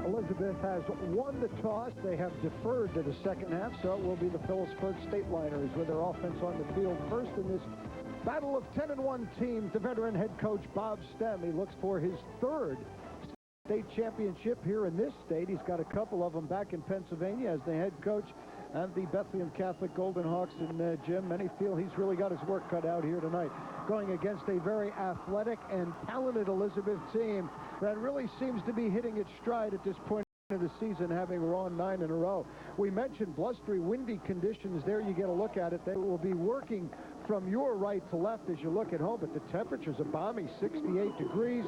Elizabeth has won the toss. They have deferred to the second half, so it will be the Phillipsburg Stateliners with their offense on the field first in this battle of 10-1 teams. The veteran head coach Bob Stem, he looks for his third state championship here in this state. He's got a couple of them back in Pennsylvania as the head coach and the Bethlehem Catholic Golden Hawks. And Jim, many feel he's really got his work cut out here tonight, going against a very athletic and talented Elizabeth team that really seems to be hitting its stride at this point of the season, having won 9 in a row. We mentioned blustery, windy conditions. There you get a look at it. They will be working from your right to left as you look at home, but the temperatures are balmy, 68 degrees,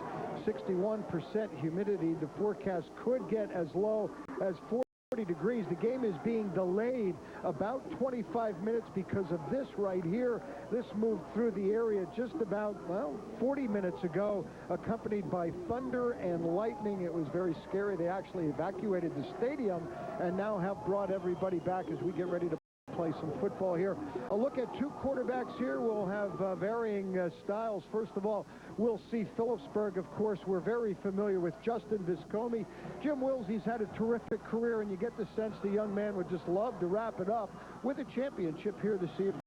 61% humidity. The forecast could get as low as 40 degrees. The game is being delayed about 25 minutes because of this right here. This moved through the area just about, well, 40 minutes ago, accompanied by thunder and lightning. It was very scary. They actually evacuated the stadium and now have brought everybody back as we get ready to play some football here. A look at two quarterbacks here. We'll have varying styles. First of all, we'll see Phillipsburg, of course. We're very familiar with Justin Viscomi. Jim Wills, he's had a terrific career, and you get the sense the young man would just love to wrap it up with a championship here this evening.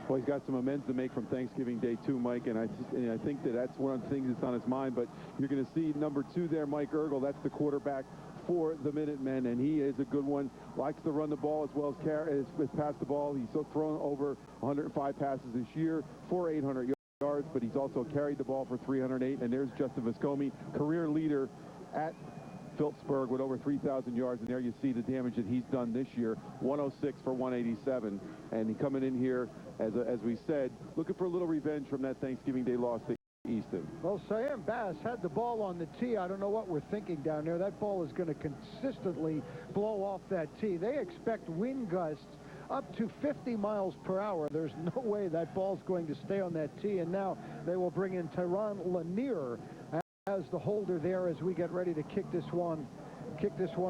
Well, he's got some amends to make from Thanksgiving Day too, Mike, and I think that's one of the things that's on his mind. But you're going to see number 2 there, Mike Ergel. That's the quarterback for the Minutemen, and he is a good one. Likes to run the ball as well as pass the ball. He's thrown over 105 passes this year for 800 yards, but he's also carried the ball for 308. And there's Justin Viscomi, career leader at Phillipsburg with over 3,000 yards, and there you see the damage that he's done this year, 106 for 187, and he coming in here, as we said, looking for a little revenge from that Thanksgiving Day loss to Easton. Well, Siam Bass had the ball on the tee. I don't know what we're thinking down there. That ball is going to consistently blow off that tee. They expect wind gusts up to 50 miles per hour. There's no way that ball's going to stay on that tee, and now they will bring in Tyron Lanier as the holder there as we get ready to kick this one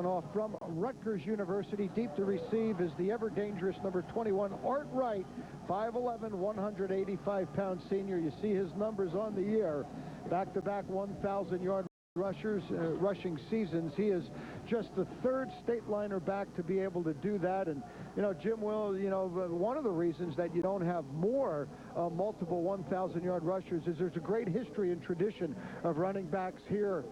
off from Rutgers University. Deep to receive is the ever dangerous number 21, Art Wright, 5'11", 185-pound senior. You see his numbers on the year. Back-to-back 1,000-yard rushing seasons. He is just the third Stateliner back to be able to do that. And, you know, Jim Will, you know, one of the reasons that you don't have more multiple 1,000-yard rushers is there's a great history and tradition of running backs here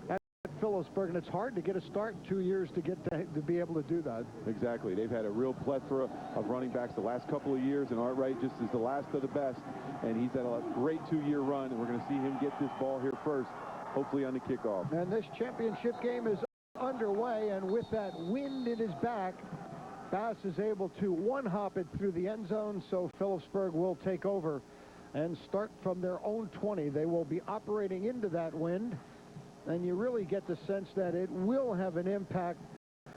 at Phillipsburg, and it's hard to get a start in 2 years to get to be able to do that. Exactly. They've had a real plethora of running backs the last couple of years, and Art Wright just is the last of the best, and he's had a great 2-year run, and we're going to see him get this ball here first, hopefully on the kickoff. And this championship game is underway, and with that wind in his back, Bass is able to one-hop it through the end zone, so Phillipsburg will take over and start from their own 20. They will be operating into that wind, and you really get the sense that it will have an impact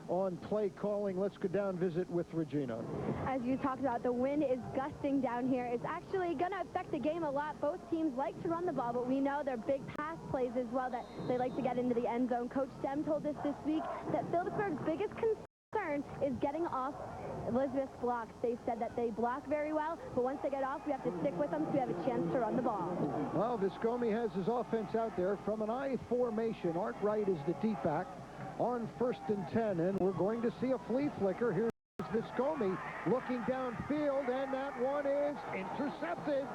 on play calling. Let's go down and visit with Regina. As you talked about, the wind is gusting down here. It's actually going to affect the game a lot. Both teams like to run the ball, but we know they're big pass plays as well, that they like to get into the end zone. Coach Stem told us this week that Phillipsburg's biggest concern is getting off Elizabeth's blocks. They said that they block very well, but once they get off, we have to stick with them so we have a chance to run the ball. Well, Viscomi has his offense out there from an I formation. Art Wright is the deep back on 1st and 10, and we're going to see a flea flicker. Here's Viscomi looking downfield, and that one is intercepted,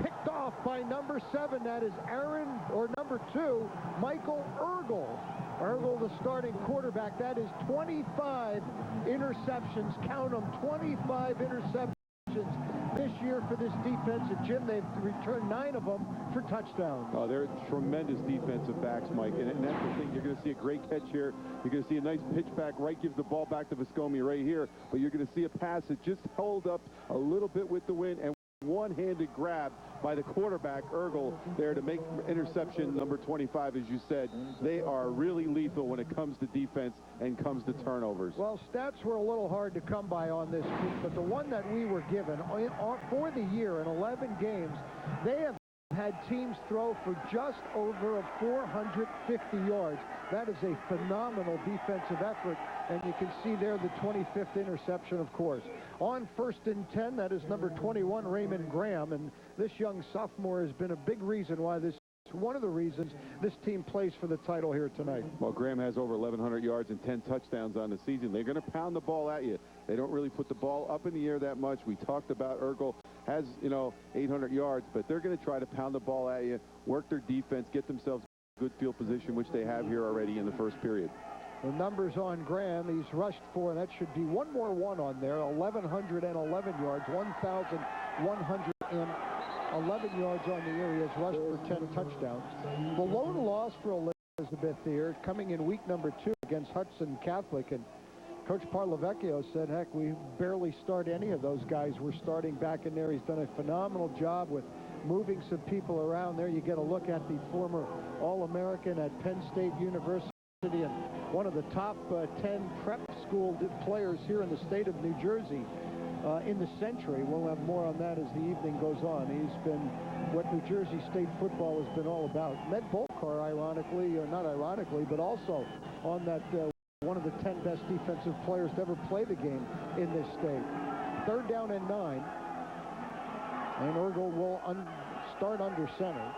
picked off by number 7. That is number 2, Michael Ergel. Ergel, the starting quarterback. That is 25 interceptions. Count them, 25 interceptions this year for this defense. And Jim, they've returned 9 of them for touchdowns. Oh, they're tremendous defensive backs, Mike, and that's the thing. You're going to see a great catch here. You're going to see a nice pitch back. Wright gives the ball back to Viscomi right here, but you're going to see a pass that just held up a little bit with the wind, and one-handed grab by the quarterback, Ergel, there to make interception number 25, as you said. They are really lethal when it comes to defense and comes to turnovers. Well, stats were a little hard to come by on this team, but the one that we were given for the year in 11 games, they have had teams throw for just over 450 yards. That is a phenomenal defensive effort, and you can see there the 25th interception, of course. On 1st and 10, that is number 21, Raymond Graham, and this young sophomore has been a big reason why this one of the reasons this team plays for the title here tonight. Well, Graham has over 1,100 yards and 10 touchdowns on the season. They're going to pound the ball at you. They don't really put the ball up in the air that much. We talked about Urgel has, 800 yards, but they're going to try to pound the ball at you, work their defense, get themselves good field position, which they have here already in the first period. The numbers on Graham, he's rushed for, and that should be one more one on there, 1,111 yards, 1,111 yards on the year. He has rushed for 10 touchdowns. The lone loss for Elizabeth here, coming in week number 2 against Hudson Catholic, and Coach Parlavecchio said, heck, we barely start any of those guys. We're starting back in there. He's done a phenomenal job with moving some people around there. You get a look at the former All-American at Penn State University and one of the top 10 prep school players here in the state of New Jersey in the century. We'll have more on that as the evening goes on. He's been what New Jersey State football has been all about. Med Volkar, ironically, or not ironically, but also on that one of the 10 best defensive players to ever play the game in this state. 3rd down and 9. And Urgel will start under center.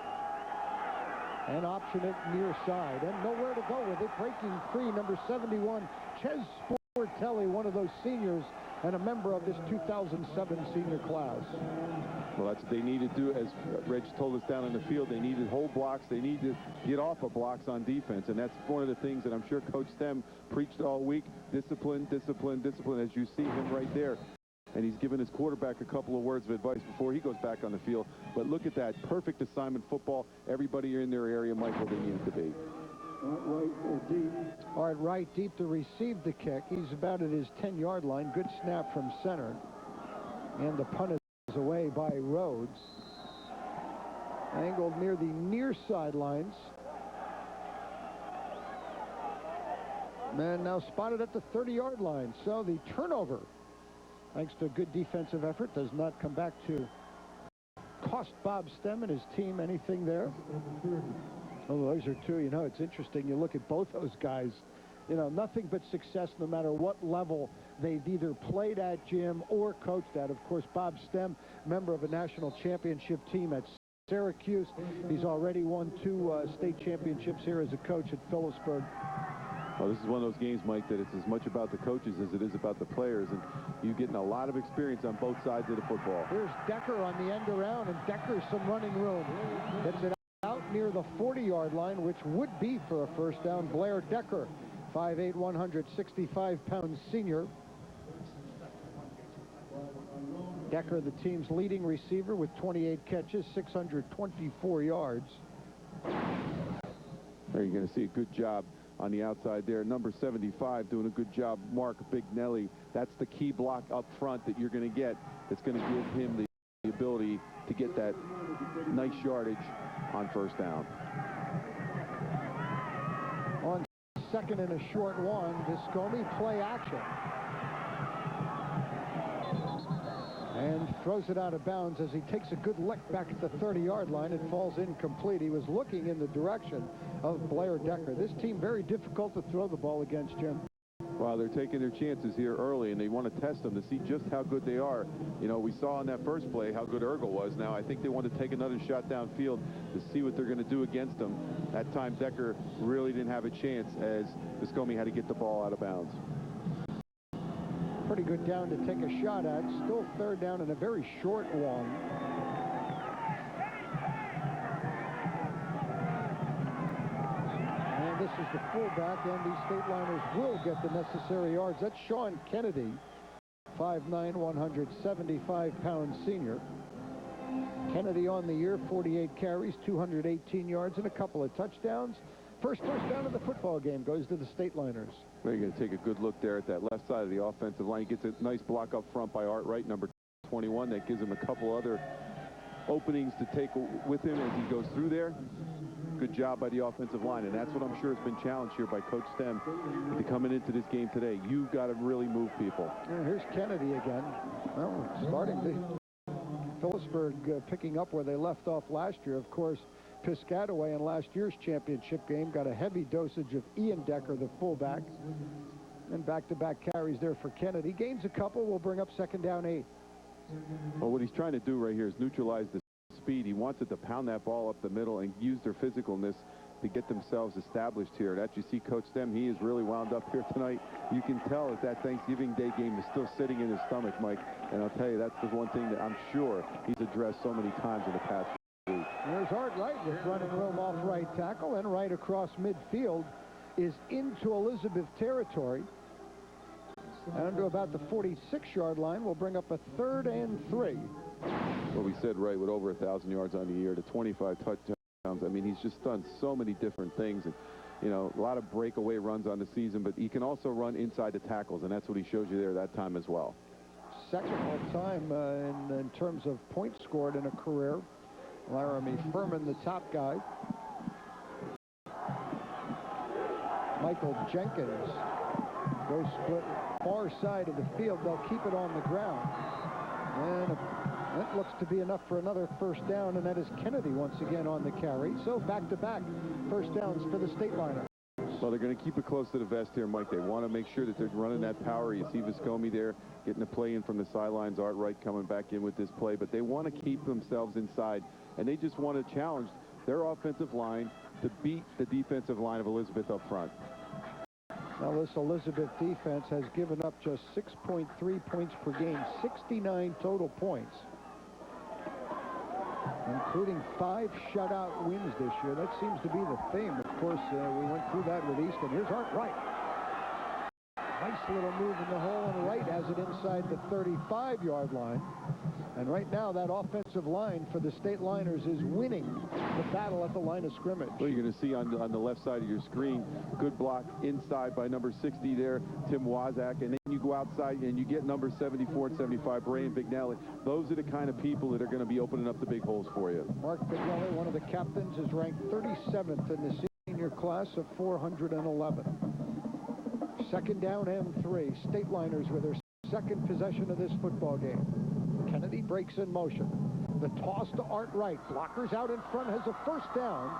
And option it near side. And nowhere to go with it. Breaking free, number 71, Ches Sportelli, one of those seniors and a member of this 2007 senior class. Well, that's what they need to do, as Reg told us down in the field. They need to hold blocks. They need to get off of blocks on defense. And that's one of the things that I'm sure Coach Stem preached all week. Discipline, discipline, discipline, as you see him right there. And he's given his quarterback a couple of words of advice before he goes back on the field. But look at that. Perfect assignment football. Everybody in their area, Michael, they need it to be. All right deep to receive the kick. He's about at his 10-yard line. Good snap from center. And the punt is away by Rhodes. Angled near the near sidelines. And now spotted at the 30-yard line. So the turnover, thanks to a good defensive effort, does not come back to cost Bob Stem and his team anything there. Oh, those are two. It's interesting. You look at both those guys, nothing but success no matter what level they've either played at, Jim, or coached at. Of course, Bob Stem, member of a national championship team at Syracuse. He's already won 2 state championships here as a coach at Phillipsburg. Well, this is one of those games, Mike, that it's as much about the coaches as it is about the players, and you're getting a lot of experience on both sides of the football. Here's Decker on the end around, and Decker's some running room. Gets it out near the 40-yard line, which would be for a first down. Blair Decker, 5'8", 165-pound senior. Decker, the team's leading receiver with 28 catches, 624 yards. There you're going to see a good job on the outside there. Number 75 doing a good job. Mark Bignelli. That's the key block up front that you're going to get. That's going to give him the ability to get that nice yardage on first down. On 2nd and a short one, Viscomi play action. And throws it out of bounds as he takes a good lick back at the 30-yard line. It falls incomplete. He was looking in the direction of Blair Decker. This team very difficult to throw the ball against, Jim. Well, they're taking their chances here early, and they want to test them to see just how good they are. We saw on that first play how good Urgel was. Now, I think they want to take another shot downfield to see what they're going to do against them. That time, Decker really didn't have a chance as Viscomi had to get the ball out of bounds. Pretty good down to take a shot at. Still 3rd down and a very short one. And this is the fullback, and the State Liners will get the necessary yards. That's Sean Kennedy, 5'9", 175-pound senior. Kennedy on the year, 48 carries, 218 yards, and a couple of touchdowns. First down of the football game goes to the State Liners. Well, you're going to take a good look there at that left side of the offensive line. He gets a nice block up front by Art Wright, number 21. That gives him a couple other openings to take with him as he goes through there. Good job by the offensive line, and that's what I'm sure has been challenged here by Coach Stem to coming into this game today. You've got to really move people. And here's Kennedy again. Well, starting to Phillipsburg picking up where they left off last year. Of course, Piscataway in last year's championship game got a heavy dosage of Ian Decker, the fullback. And back-to-back carries there for Kennedy. Gains a couple, will bring up 2nd down 8. Well, what he's trying to do right here is neutralize the speed. He wants it to pound that ball up the middle and use their physicalness to get themselves established here. And as you see Coach Stem, he is really wound up here tonight. You can tell that that Thanksgiving Day game is still sitting in his stomach, Mike. And I'll tell you, that's the one thing that I'm sure he's addressed so many times in the past week. There's Art Wright with running room off right tackle, and right across midfield is into Elizabeth territory. And to about the 46-yard line, we'll bring up a 3rd and 3. Well, we said right with over 1,000 yards on the year to 25 touchdowns. I mean, he's just done so many different things, and you know, a lot of breakaway runs on the season, but he can also run inside the tackles, and that's what he shows you there that time as well. Second all time in terms of points scored in a career. Laramie Furman, the top guy. Michael Jenkins goes split far side of the field. They'll keep it on the ground. And that looks to be enough for another first down, and that is Kennedy once again on the carry. So back-to-back first downs for the State Liner. Well, they're going to keep it close to the vest here, Mike. They want to make sure that they're running that power. You see Viscomi there getting a play in from the sidelines. Art Wright coming back in with this play, but they want to keep themselves inside, and they just want to challenge their offensive line to beat the defensive line of Elizabeth up front. Now, this Elizabeth defense has given up just 6.3 points per game, 69 total points, including 5 shutout wins this year. That seems to be the theme. Of course, we went through that with Easton. Here's Art Wright. Nice little move in the hole, and Wright has it inside the 35-yard line. And right now, that offensive line for the State Liners is winning the battle at the line of scrimmage. Well, you're going to see on the left side of your screen, good block inside by number 60 there, Tim Wazak. And then you go outside and you get number 74 and 75, Brian Bignelli. Those are the kind of people that are going to be opening up the big holes for you. Mark Bignelli, one of the captains, is ranked 37th in the senior class of 411. Second down and 3. State Liners with their second possession of this football game. Kennedy breaks in motion. The toss to Art Wright. Blockers out in front, has a first down,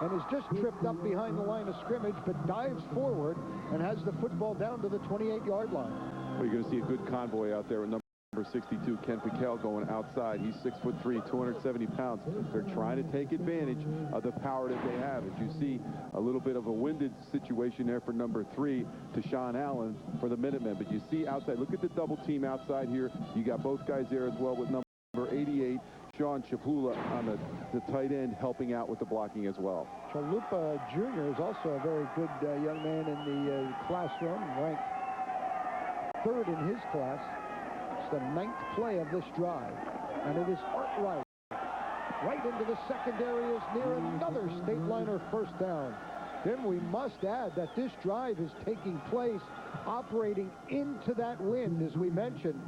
and is just tripped up behind the line of scrimmage, but dives forward and has the football down to the 28-yard line. Well, you're going to see a good convoy out there with number 62, Ken Piquel, going outside. He's 6'3", 270 pounds. They're trying to take advantage of the power that they have. As you see, a little bit of a winded situation there for number 3, to Sean Allen for the Minutemen. But you see outside, look at the double team outside here. You got both guys there as well with number 88, Sean Chapula, on the tight end, helping out with the blocking as well. Chalupa Jr. is also a very good young man in the classroom, ranked 3rd in his class. The 9th play of this drive, and it is Art Wright. Right into the secondary is near another State Liner first down. Then we must add that this drive is taking place operating into that wind, as we mentioned.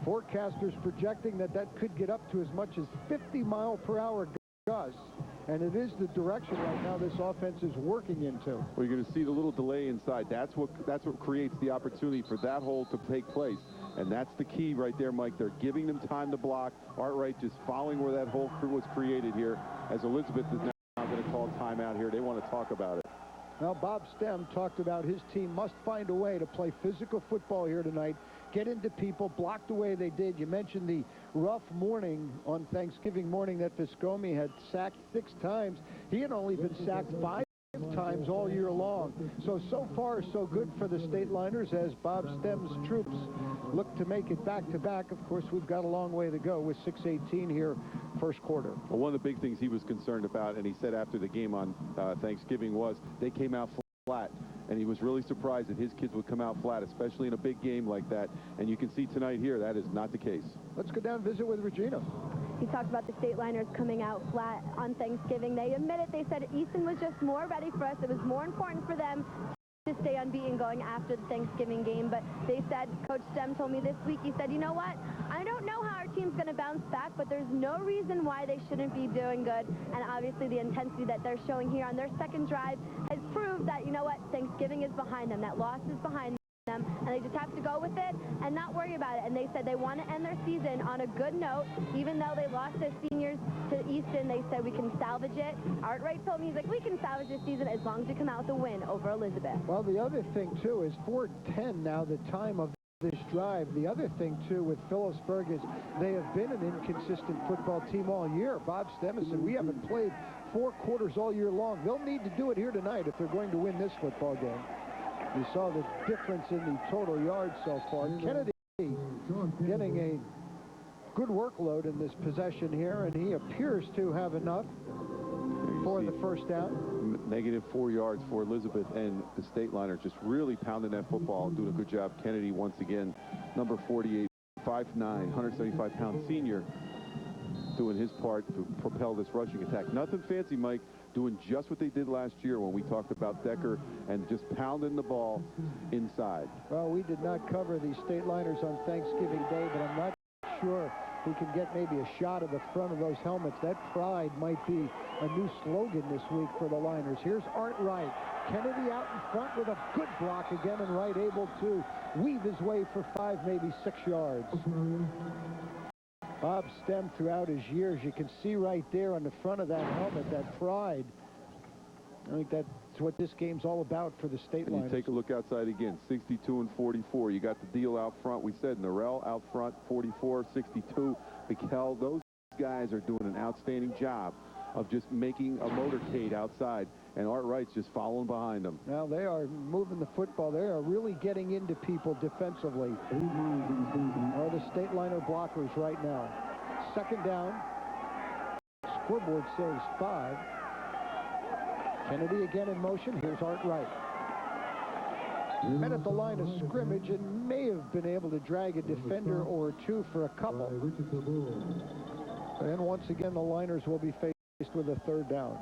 Forecasters projecting that could get up to as much as 50-mile-per-hour gusts, and it is the direction right now this offense is working into. Well, you're going to see the little delay inside. That's what creates the opportunity for that hole to take place. And that's the key right there, Mike. They're giving them time to block. Art Wright just following where that hole was created here, as Elizabeth is now going to call timeout here. They want to talk about it. Now, Bob Stem talked about his team must find a way to play physical football here tonight, get into people, block the way they did. You mentioned the rough morning on Thanksgiving morning that Viscomi had sacked 6 times. He had only been sacked 5 times all year long. So far, so good for the State Liners as Bob Stem's troops look to make it back-to-back. Of course, we've got a long way to go with 6:18 here, first quarter. Well, one of the big things he was concerned about, and he said after the game on Thanksgiving, was they came out flat. And he was really surprised that his kids would come out flat, especially in a big game like that. And you can see tonight here that is not the case. Let's go down and visit with Regina. He talked about the State Liners coming out flat on Thanksgiving. They admitted, they said Easton was just more ready for us. It was more important for them to stay unbeaten going after the Thanksgiving game. But they said, Coach Stem told me this week, he said, you know what? I don't know how our team's going to bounce back, but there's no reason why they shouldn't be doing good. And obviously the intensity that they're showing here on their second drive has proved that, you know what, Thanksgiving is behind them. That loss is behind them, and they just have to go with it and not worry about it. And they said they want to end their season on a good note. Even though they lost their seniors to Easton, they said we can salvage it. Art Wright told me, he's like, we can salvage this season as long as we come out with a win over Elizabeth. Well, the other thing, too, is 4:10 now, the time of this drive. The other thing, too, with Phillipsburg is they have been an inconsistent football team all year. Bob Stemmis said, we haven't played 4 quarters all year long. They'll need to do it here tonight if they're going to win this football game. You saw the difference in the total yards so far. Kennedy getting a good workload in this possession here, and he appears to have enough for the first down. Negative 4 yards for Elizabeth, and the state liner just really pounding that football, doing a good job. Kennedy once again, number 48, 5'9", 175-pound senior, doing his part to propel this rushing attack. Nothing fancy, Mike, doing just what they did last year when we talked about Decker and just pounding the ball inside. Well, we did not cover the state liners on Thanksgiving Day, but I'm not sure we can get maybe a shot of the front of those helmets. That pride might be a new slogan this week for the liners. Here's Art Wright. Kennedy out in front with a good block again, and Wright able to weave his way for 5, maybe 6 yards. Bob Stem, throughout his years, you can see right there on the front of that helmet, that pride. I think that's what this game's all about for the state liners. You take a look outside again, 62 and 44. You got the deal out front. We said Norrell out front, 44, 62. Mikel, those guys are doing an outstanding job of just making a motorcade outside, and Art Wright's just following behind them. Now they are moving the football. They are really getting into people defensively. Are the state liner blockers right now. Second down. Scoreboard says 5. Kennedy again in motion. Here's Art Wright. Met at the line of scrimmage and may have been able to drag a defender or 2 for a couple. And once again, the liners will be faced with a third down,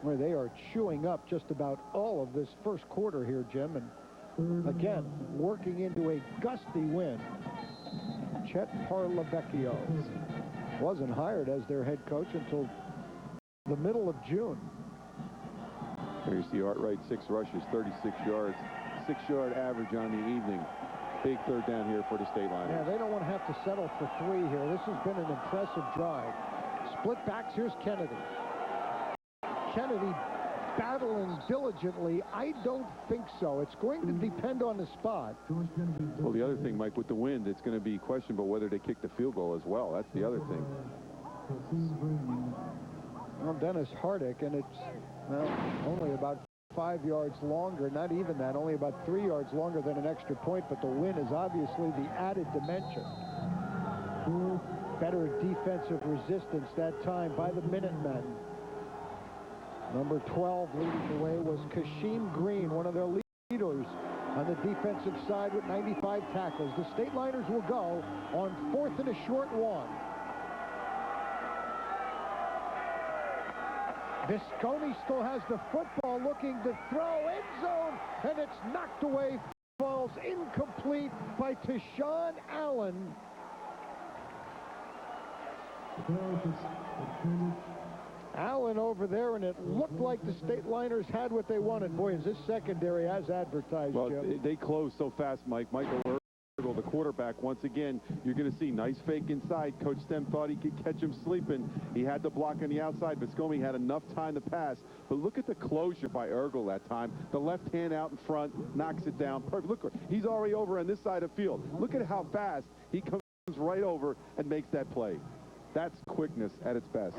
where they are chewing up just about all of this first quarter here, Jim. And again, working into a gusty wind. Chet Parlavecchio wasn't hired as their head coach until the middle of June. There you see Art Wright, 6 rushes, 36 yards, 6-yard average on the evening. Big third down here for the state liners. Yeah, they don't want to have to settle for 3 here. This has been an impressive drive. Split backs. Here's Kennedy. Kennedy battling diligently. I don't think so. It's going to depend on the spot. Well, the other thing, Mike, with the wind, it's going to be questionable whether they kick the field goal as well. That's the other thing. Well, Dennis Hardick, and it's only about 5 yards longer, not even that, only about 3 yards longer than an extra point, but the wind is obviously the added dimension. Better defensive resistance that time by the Minutemen. Number 12 leading the way was Kashim Green, one of their leaders on the defensive side with 95 tackles. The state liners will go on 4th and a short 1. Visconti still has the football, looking to throw, end zone, and it's knocked away, falls incomplete by Tashawn Allen. Allen over there, and it looked like the state liners had what they wanted. Boy, is this secondary as advertised, well, Jim. they closed so fast, Mike. Michael Ergel, the quarterback, once again, you're going to see nice fake inside. Coach Stem thought he could catch him sleeping. He had the block on the outside. Viscomi had enough time to pass. But look at the closure by Ergel that time. The left hand out in front, knocks it down. Perfect. Look, he's already over on this side of the field. Look at how fast he comes right over and makes that play. That's quickness at its best.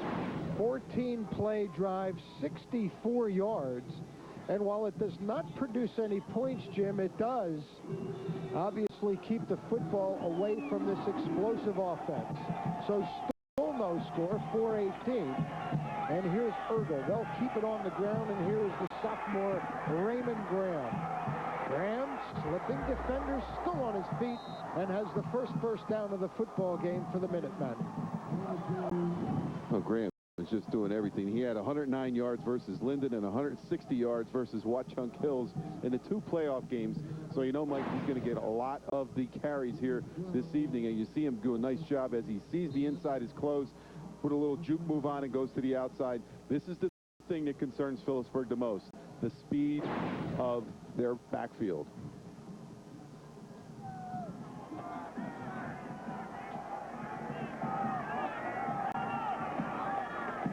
14-play drive, 64 yards. And while it does not produce any points, Jim, it does obviously keep the football away from this explosive offense. So still no score, 4-18. And here's Ergel. They'll keep it on the ground, and here's the sophomore Raymond Graham. Graham, slipping defender, still on his feet, and has the first down of the football game for the Minutemen. Oh, Graham is just doing everything. He had 109 yards versus Linden and 160 yards versus Watchung Hills in the 2 playoff games. So you know, Mike, he's going to get a lot of the carries here this evening, and you see him do a nice job as he sees the inside is closed, put a little juke move on and goes to the outside. This is the thing that concerns Phillipsburg the most, the speed of their backfield.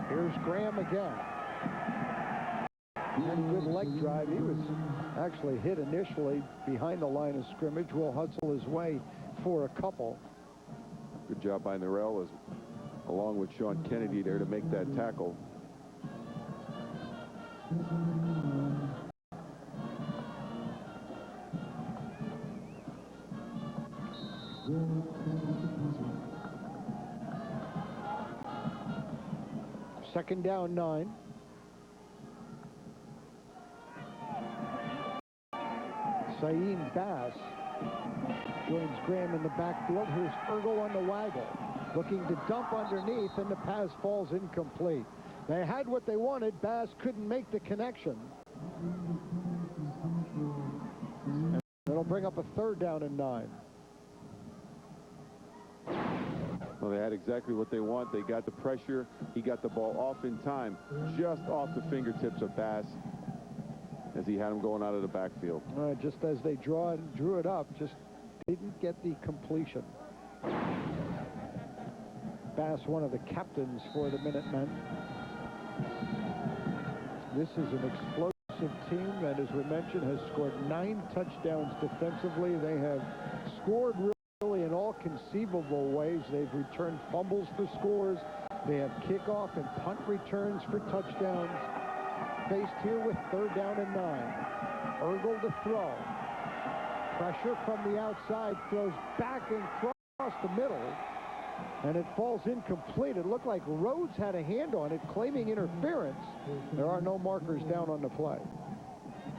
Here's Graham again. And good leg drive. He was actually hit initially behind the line of scrimmage. Will hustle his way for a couple. Good job by Norrell, along with Sean Kennedy there to make that tackle. Second down, 9. Saeed Bass joins Graham in the backfield. Here's Ergel on the waggle, looking to dump underneath, and the pass falls incomplete. They had what they wanted. Bass couldn't make the connection. And it'll bring up a third down and 9. Well, they had exactly what they want. They got the pressure. He got the ball off in time, just off the fingertips of Bass as he had him going out of the backfield. Just as they drew it up, just didn't get the completion. Bass, one of the captains for the Minutemen. This is an explosive team that, as we mentioned, has scored 9 touchdowns defensively. They have scored really in all conceivable ways. They've returned fumbles for scores. They have kickoff and punt returns for touchdowns. Faced here with third down and 9. Ergel to throw. Pressure from the outside, throws back and across the middle, and it falls incomplete. It looked like Rhodes had a hand on it, claiming interference. There are no markers down on the play.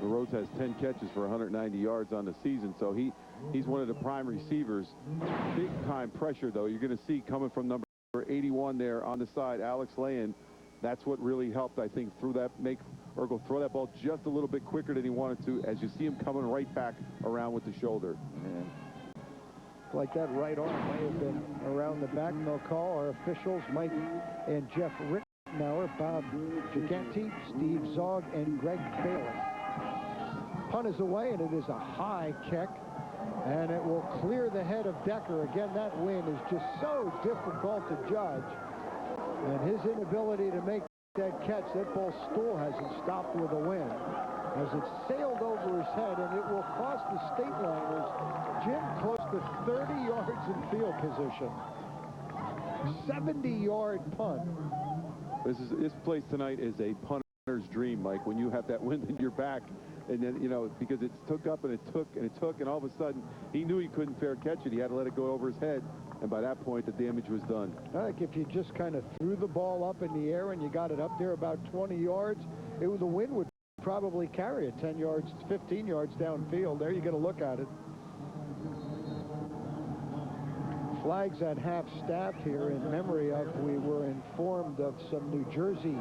Rhodes has 10 catches for 190 yards on the season, so he's one of the prime receivers. Big time pressure, though, you're going to see coming from number 81 there on the side, Alex Layan. That's what really helped, I think, make Ergel throw that ball just a little bit quicker than he wanted to, as you see him coming right back around with the shoulder. Like that right arm may have been around the back. No call. Our officials, Mike and Jeff Rittenauer, Bob Gigante, Steve Zog, and Greg Bailey. Punt is away, and it is a high kick, and it will clear the head of Decker. Again, that wind is just so difficult to judge, and his inability to make that catch, that ball still hasn't stopped with a wind as it sailed over his head, and it will cost the State Liners, Jim, close to 30 yards in field position. 70-yard punt. This place tonight is a punter's dream, Mike, when you have that wind in your back. And then, you know, because it took up and it took, and all of a sudden he knew he couldn't fair catch it. He had to let it go over his head. And by that point, the damage was done. I think if you just kind of threw the ball up in the air and you got it up there about 20 yards, the wind would probably carry it 10 yards, 15 yards downfield. There you get a look at it. Flags at half staff here in memory of, we were informed of some New Jersey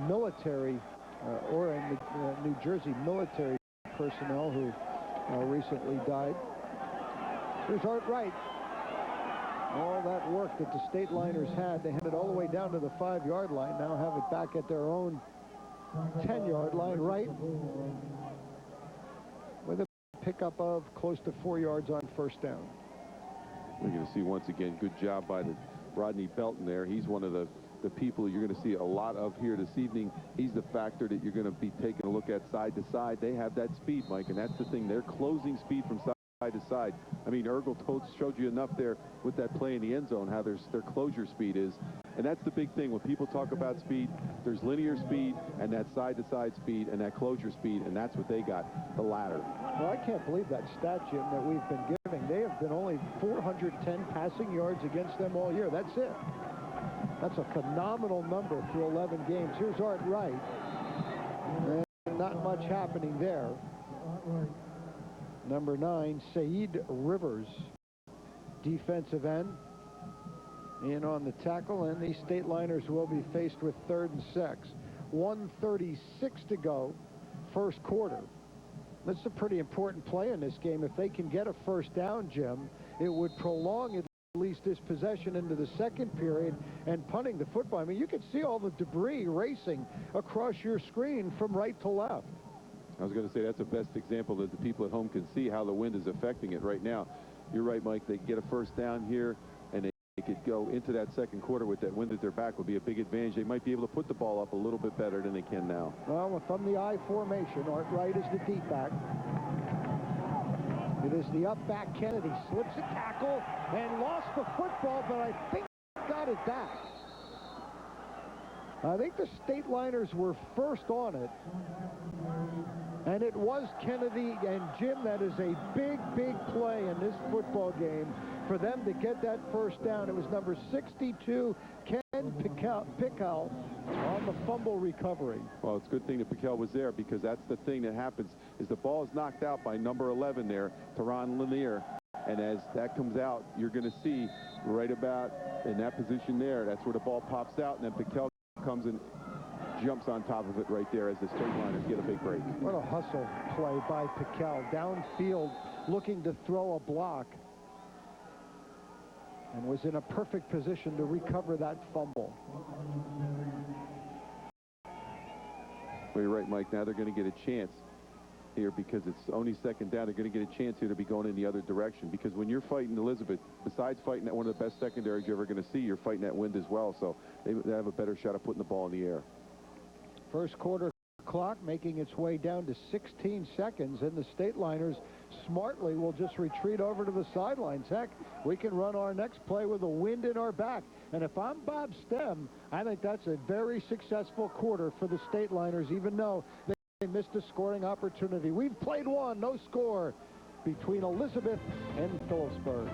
military New Jersey military personnel who recently died. Here's Art Wright. All that work that the State Liners had, they had it all the way down to the 5-yard line. Now have it back at their own 10-yard line. Right with a pickup of close to 4 yards on first down. We're going to see once again, good job by Rodney Belton there. He's one of the people you're going to see a lot of here this evening. He's the factor that you're going to be taking a look at side to side. They have that speed, Mike, and that's the thing. They're closing speed from side to side. I mean, Ergel showed you enough there with that play in the end zone, how their closure speed is. And that's the big thing. When people talk about speed, there's linear speed and that side-to-side speed and that closure speed, and that's what they got, the latter. Well, I can't believe that stat, Jim, that we've been giving. They have been only 410 passing yards against them all year. That's it. That's a phenomenal number through 11 games. Here's Art Wright. And not much happening there. Number 9, Saeed Rivers, defensive end, in on the tackle, and the State Liners will be faced with 3rd and 6. 1:36 to go, first quarter. That's a pretty important play in this game. If they can get a first down, Jim, it would prolong at least this possession into the second period and punting the football. I mean, you could see all the debris racing across your screen from right to left. I was going to say that's the best example that the people at home can see how the wind is affecting it right now. You're right, Mike. They get a first down here, and they could go into that second quarter with that wind at their back would be a big advantage. They might be able to put the ball up a little bit better than they can now. Well, from the I formation, Art Wright is the deep back. It is the up back. Kennedy slips a tackle and lost the football, but I think got it back. I think the State Liners were first on it. And it was Kennedy and Jim. That is a big, big play in this football game for them to get that first down. It was number 62, Ken Pickell, on the fumble recovery. Well, it's a good thing that Pickell was there, because that's the thing that happens is the ball is knocked out by number 11 there, Teron Lanier. And as that comes out, you're going to see right about in that position there, that's where the ball pops out, and then Pickell comes and jumps on top of it right there as the State Liners get a big break. What a hustle play by Pickell. Downfield looking to throw a block, and was in a perfect position to recover that fumble. Well, you're right, Mike. Now they're going to get a chance here because it's only second down. They're going to get a chance here to be going in the other direction, because when you're fighting Elizabeth, besides fighting that one of the best secondaries you're ever going to see, you're fighting that wind as well. So they have a better shot of putting the ball in the air. First quarter clock making its way down to 16 seconds, and the State Liners smartly will just retreat over to the sidelines. Heck, we can run our next play with the wind in our back. And if I'm Bob Stem, I think that's a very successful quarter for the State Liners, even though they missed a scoring opportunity. We've played one, no score between Elizabeth and Phillipsburg.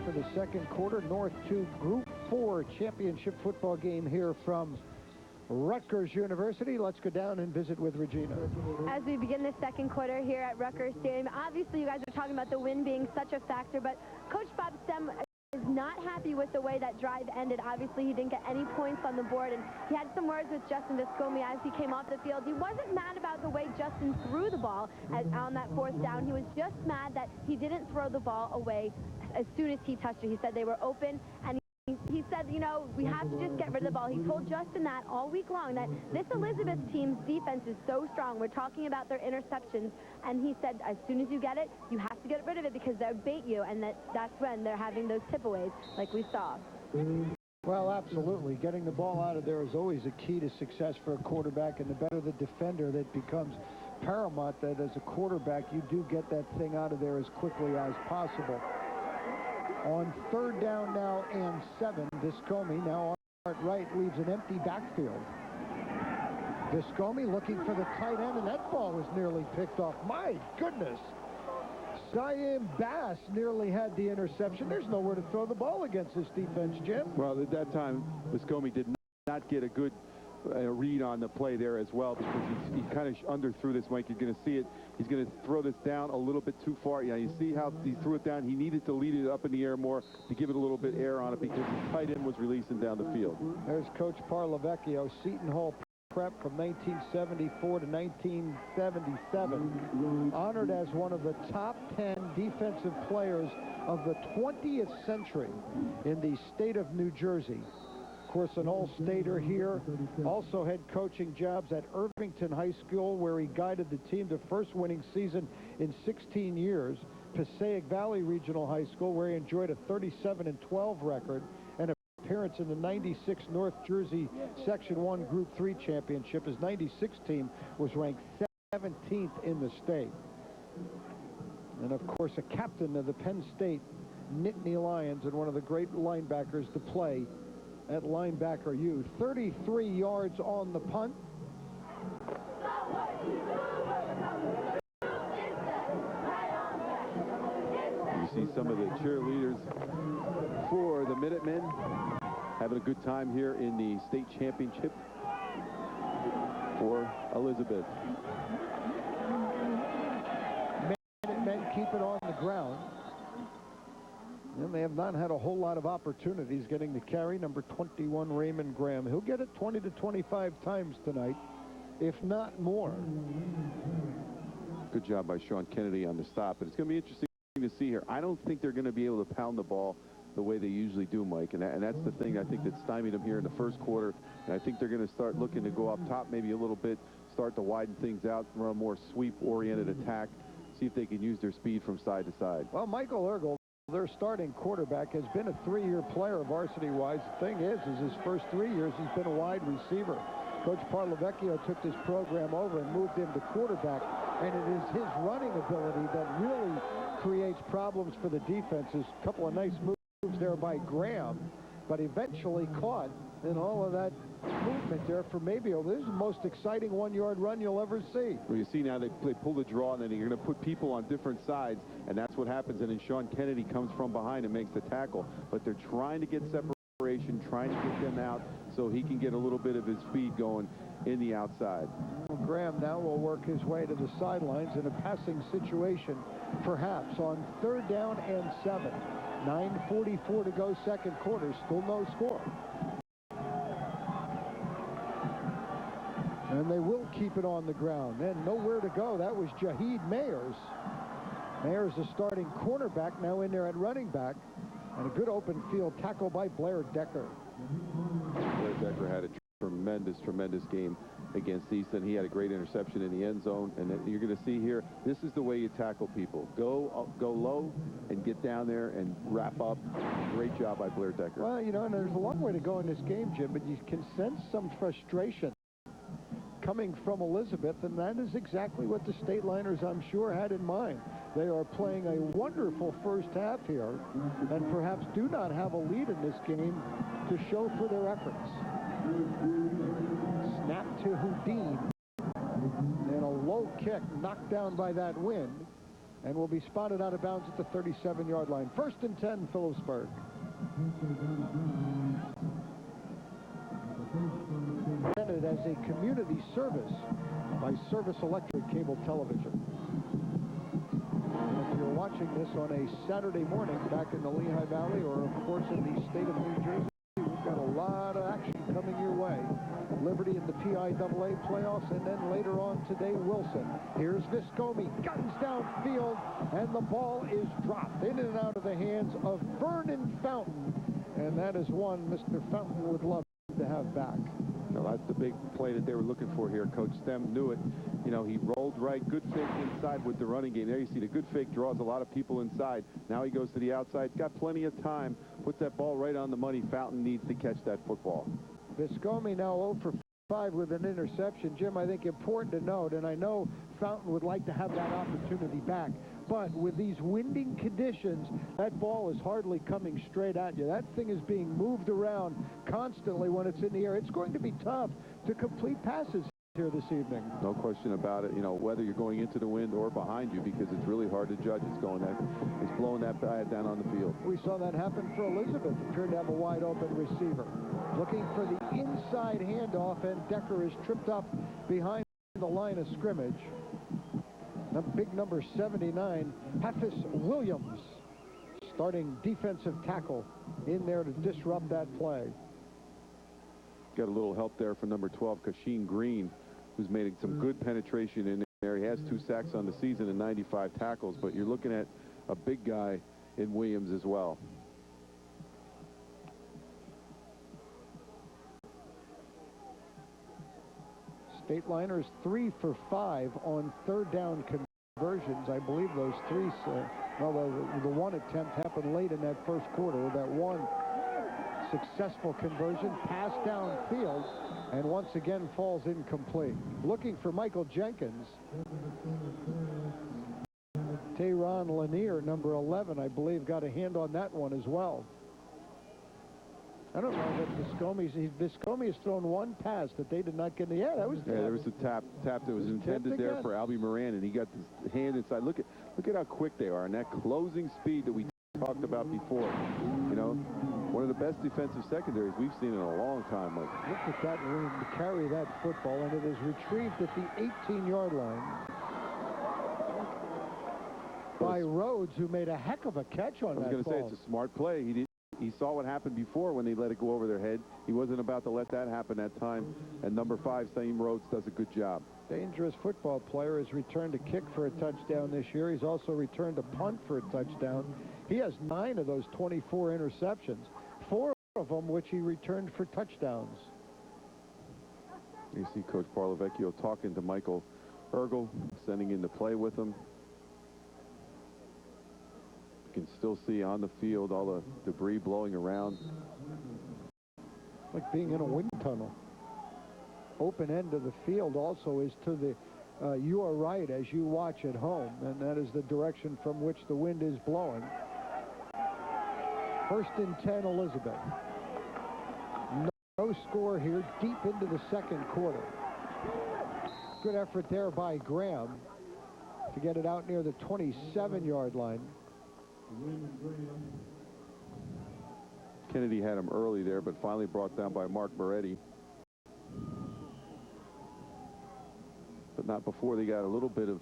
For the second quarter, North 2 Group 4 championship football game here from Rutgers University. Let's go down and visit with Regina. As we begin the second quarter here at Rutgers Stadium, obviously you guys are talking about the wind being such a factor, but Coach Bob Stem is not happy with the way that drive ended. Obviously, he didn't get any points on the board, and he had some words with Justin Viscomi as he came off the field. He wasn't mad about the way Justin threw the ball on that fourth down. He was just mad that he didn't throw the ball away as soon as he touched it. He said they were open, and he said, you know, we have to just get rid of the ball. He told Justin that all week long, that this Elizabeth team's defense is so strong. We're talking about their interceptions, and he said as soon as you get it, you have to get rid of it because they'll bait you, and that's when they're having those tip-aways like we saw. Well, absolutely. Getting the ball out of there is always a key to success for a quarterback, and the better the defender, that becomes paramount that as a quarterback you do get that thing out of there as quickly as possible. On third down now and 7, Viscomi now Art Wright leaves an empty backfield. Viscomi looking for the tight end, and that ball was nearly picked off. My goodness. Siam Bass nearly had the interception. There's nowhere to throw the ball against this defense, Jim. Well, at that time, Viscomi did not get a good read on the play there as well, because he kind of underthrew this, Mike. You're going to see it. He's going to throw this down a little bit too far. Yeah, you see how he threw it down. He needed to lead it up in the air more to give it a little bit air on it, because the tight end was releasing down the field. There's Coach Parlavecchio, Seton Hall Prep from 1974 to 1977, honored as one of the top 10 defensive players of the 20th century in the state of New Jersey. Of course, an all-stater here, also had coaching jobs at Irvington High School, where he guided the team to first winning season in 16 years, Passaic Valley Regional High School, where he enjoyed a 37-12 record, and appearance in the 96 North Jersey Section 1 Group 3 Championship. His 96 team was ranked 17th in the state. And, of course, a captain of the Penn State Nittany Lions and one of the great linebackers to play at linebacker U. 33 yards on the punt. You see some of the cheerleaders for the Minutemen having a good time here in the state championship for Elizabeth. Minutemen keep it on the ground. And they have not had a whole lot of opportunities getting the carry. Number 21, Raymond Graham. He'll get it 20 to 25 times tonight, if not more. Good job by Sean Kennedy on the stop. But it's going to be interesting to see here. I don't think they're going to be able to pound the ball the way they usually do, Mike. And that's the thing I think that stymied them here in the first quarter. And I think they're going to start looking to go up top maybe a little bit, start to widen things out, run a more sweep-oriented attack, see if they can use their speed from side to side. Well, Michael Ergel, their starting quarterback, has been a three-year player varsity-wise. The thing is his first 3 years, he's been a wide receiver. Coach Parlavecchio took this program over and moved him to quarterback, and it is his running ability that really creates problems for the defenses. A couple of nice moves there by Graham, but eventually caught in all of that movement there for Mabio. This is the most exciting one-yard run you'll ever see. Well, you see now they pull the draw, and then you're going to put people on different sides, and that's what happens. And then Sean Kennedy comes from behind and makes the tackle. But they're trying to get separation, trying to get them out so he can get a little bit of his speed going in the outside. Well, Graham now will work his way to the sidelines in a passing situation, perhaps on 3rd down and 7. 9:44 to go, second quarter. Still no score. And they will keep it on the ground. And nowhere to go. That was Jaheed Mayers. Mayers, the starting cornerback, now in there at running back. And a good open field tackle by Blair Decker. Blair Decker had a tremendous game against Easton. He had a great interception in the end zone. And you're going to see here, this is the way you tackle people. Go low and get down there and wrap up. Great job by Blair Decker. Well, you know, and there's a long way to go in this game, Jim, but you can sense some frustration coming from Elizabeth, and that is exactly what the State Liners, I'm sure, had in mind. They are playing a wonderful first half here, and perhaps do not have a lead in this game to show for their efforts. Snap to Houdin, and a low kick knocked down by that wind, and will be spotted out of bounds at the 37-yard line. 1st and 10, Phillipsburg. Presented as a community service by Service Electric Cable Television. And if you're watching this on a Saturday morning back in the Lehigh Valley, or of course in the state of New Jersey, we've got a lot of action coming your way. Liberty in the PIAA playoffs, and then later on today, Wilson. Here's Viscomi, guns downfield, and the ball is dropped in and out of the hands of Vernon Fountain, and that is one Mr. Fountain would love to have back. Now, that's the big play that they were looking for here. Coach Stem knew it. You know, he rolled right, good fake inside with the running game. There you see the good fake draws a lot of people inside. Now he goes to the outside, got plenty of time, puts that ball right on the money. Fountain needs to catch that football. Viscomi now 0 for 5 with an interception. Jim, I think important to note, and I know Fountain would like to have that opportunity back, but with these winding conditions, that ball is hardly coming straight at you. That thing is being moved around constantly when it's in the air. It's going to be tough to complete passes here this evening. No question about it. You know, whether you're going into the wind or behind you, because it's really hard to judge. It's blowing that bad down on the field. We saw that happen for Elizabeth. Appeared to have a wide open receiver. Looking for the inside handoff, and Decker is tripped up behind the line of scrimmage. Big number 79, Hafiz Williams, starting defensive tackle in there to disrupt that play. Got a little help there from number 12, Kashin Green, who's made some good penetration in there. He has 2 sacks on the season and 95 tackles, but you're looking at a big guy in Williams as well. State Liners 3 for 5 on 3rd down conversions. I believe those 3, the one attempt happened late in that first quarter. That one successful conversion, pass downfield, and once again falls incomplete. Looking for Michael Jenkins. Tehran Lanier, number 11, I believe, got a hand on that one as well. I don't know that Viscomi has thrown one pass that they did not get. Yeah, that was. Yeah, there was a tap that was intended there for Albie Moran, and he got his hand inside. Look at how quick they are, and that closing speed that we talked about before. You know, one of the best defensive secondaries we've seen in a long time. Like, look at that wind carry that football, and it is retrieved at the 18-yard line by Rhodes, who made a heck of a catch on that ball. I was going to say, it's a smart play. He saw what happened before when they let it go over their head. He wasn't about to let that happen that time. And number 5, Saeem Rhodes, does a good job. Dangerous football player, has returned a kick for a touchdown this year. He's also returned a punt for a touchdown. He has 9 of those 24 interceptions, 4 of them which he returned for touchdowns. You see Coach Parlavecchio talking to Michael Ergel, sending in the play with him. You can still see on the field all the debris blowing around. Like being in a wind tunnel. Open end of the field also is to the your right as you watch at home, and that is the direction from which the wind is blowing. 1st and 10, Elizabeth. No score here deep into the second quarter. Good effort there by Graham to get it out near the 27-yard line. Kennedy had him early there, but finally brought down by Mark Moretti. But not before they got a little bit of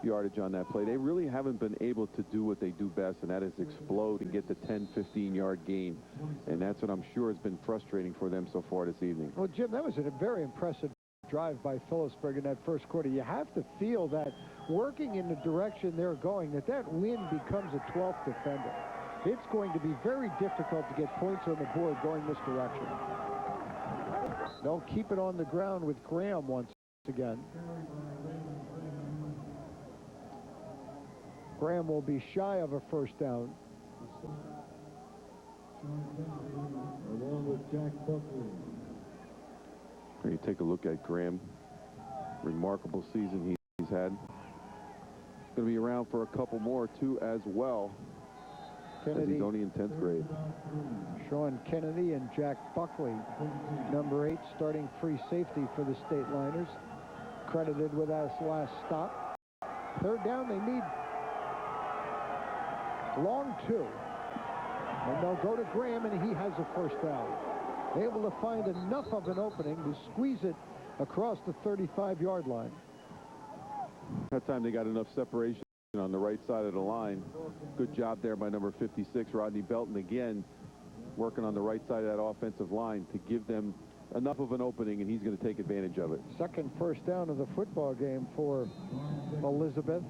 yardage on that play. They really haven't been able to do what they do best, and that is explode and get the 10, 15-yard gain. And that's what I'm sure has been frustrating for them so far this evening. Well, Jim, that was a very impressive drive by Phillipsburg in that first quarter. You have to feel that working in the direction they're going, that wind becomes a 12th defender. It's going to be very difficult to get points on the board going this direction. They'll keep it on the ground with Graham once again. Graham will be shy of a first down. Along with Jack Buckley. Here you take a look at Graham. Remarkable season he's had. He's going to be around for a couple more, too, as well. Kennedy, as he's only in 10th grade. Sean Kennedy and Jack Buckley, number 8, starting free safety for the State Liners, credited with us last stop. 3rd down, they need long 2. And they'll go to Graham, and he has a first down. Able to find enough of an opening to squeeze it across the 35-yard line. That time they got enough separation on the right side of the line. Good job there by number 56, Rodney Belton, again working on the right side of that offensive line to give them enough of an opening, and he's going to take advantage of it. Second first down of the football game for Elizabeth.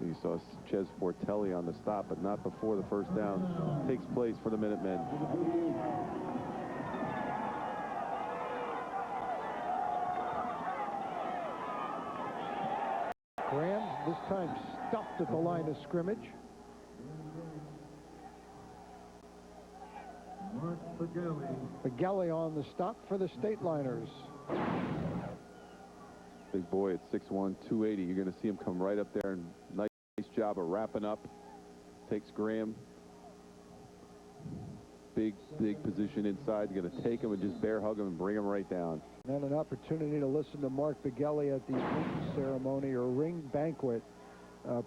You saw Ches Fortelli on the stop, but not before the first down takes place for the Minutemen. Graham, this time stuffed at the line of scrimmage. Mark Pagelli on the stop for the State Liners. Big boy at 6'1", 280. You're going to see him come right up there, and nice job of wrapping up. Takes Graham. Big position inside. You're going to take him and just bear hug him and bring him right down. And an opportunity to listen to Mark Pagelli at the ring ceremony or ring banquet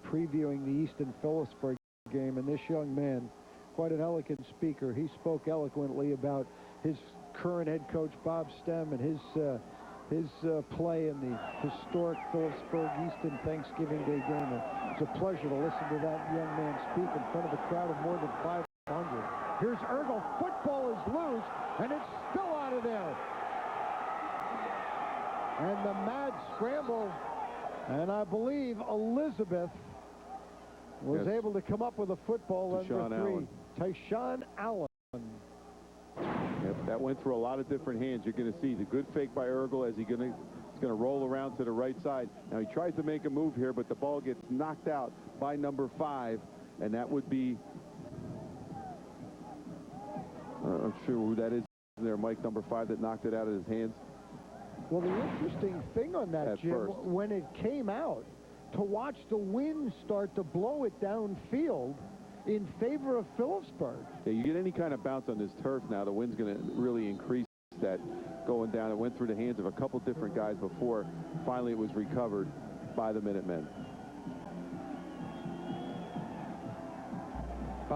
previewing the Easton Phillipsburg game. And this young man, quite an elegant speaker. He spoke eloquently about his current head coach, Bob Stem, and his play in the historic Phillipsburg Easton Thanksgiving Day game. It's a pleasure to listen to that young man speak in front of a crowd of more than 500. Here's Ergel. Football is loose, and it's still out of there. And the mad scramble, and I believe Elizabeth was able to come up with a football. Number 3, Tyshawn Allen. Yep, that went through a lot of different hands. You're going to see the good fake by Ergel as he's going to roll around to the right side. Now he tries to make a move here, but the ball gets knocked out by number 5, and that would be I'm sure who that is there, Mike, number 5, that knocked it out of his hands. Well, the interesting thing on that, Jim, when it came out, to watch the wind start to blow it downfield in favor of Phillipsburg. Yeah, you get any kind of bounce on this turf now, the wind's going to really increase that going down. It went through the hands of a couple different guys before finally it was recovered by the Minutemen.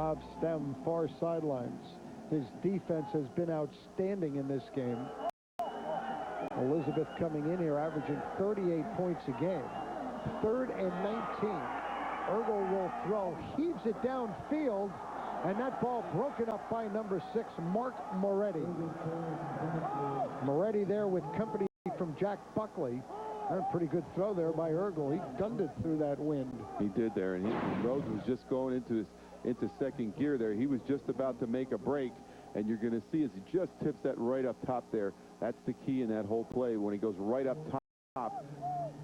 Bob Stem, far sidelines. His defense has been outstanding in this game. Elizabeth coming in here averaging 38 points a game. 3rd and 19. Ergel will throw, heaves it downfield, and that ball broken up by number 6, Mark Moretti. Moretti there with company from Jack Buckley. A pretty good throw there by Ergel. He gunned it through that wind. He did there, and Rhodes was just going into second gear there. He was just about to make a break, and you're going to see as he just tips that right up top there. That's the key in that whole play. When he goes right up top,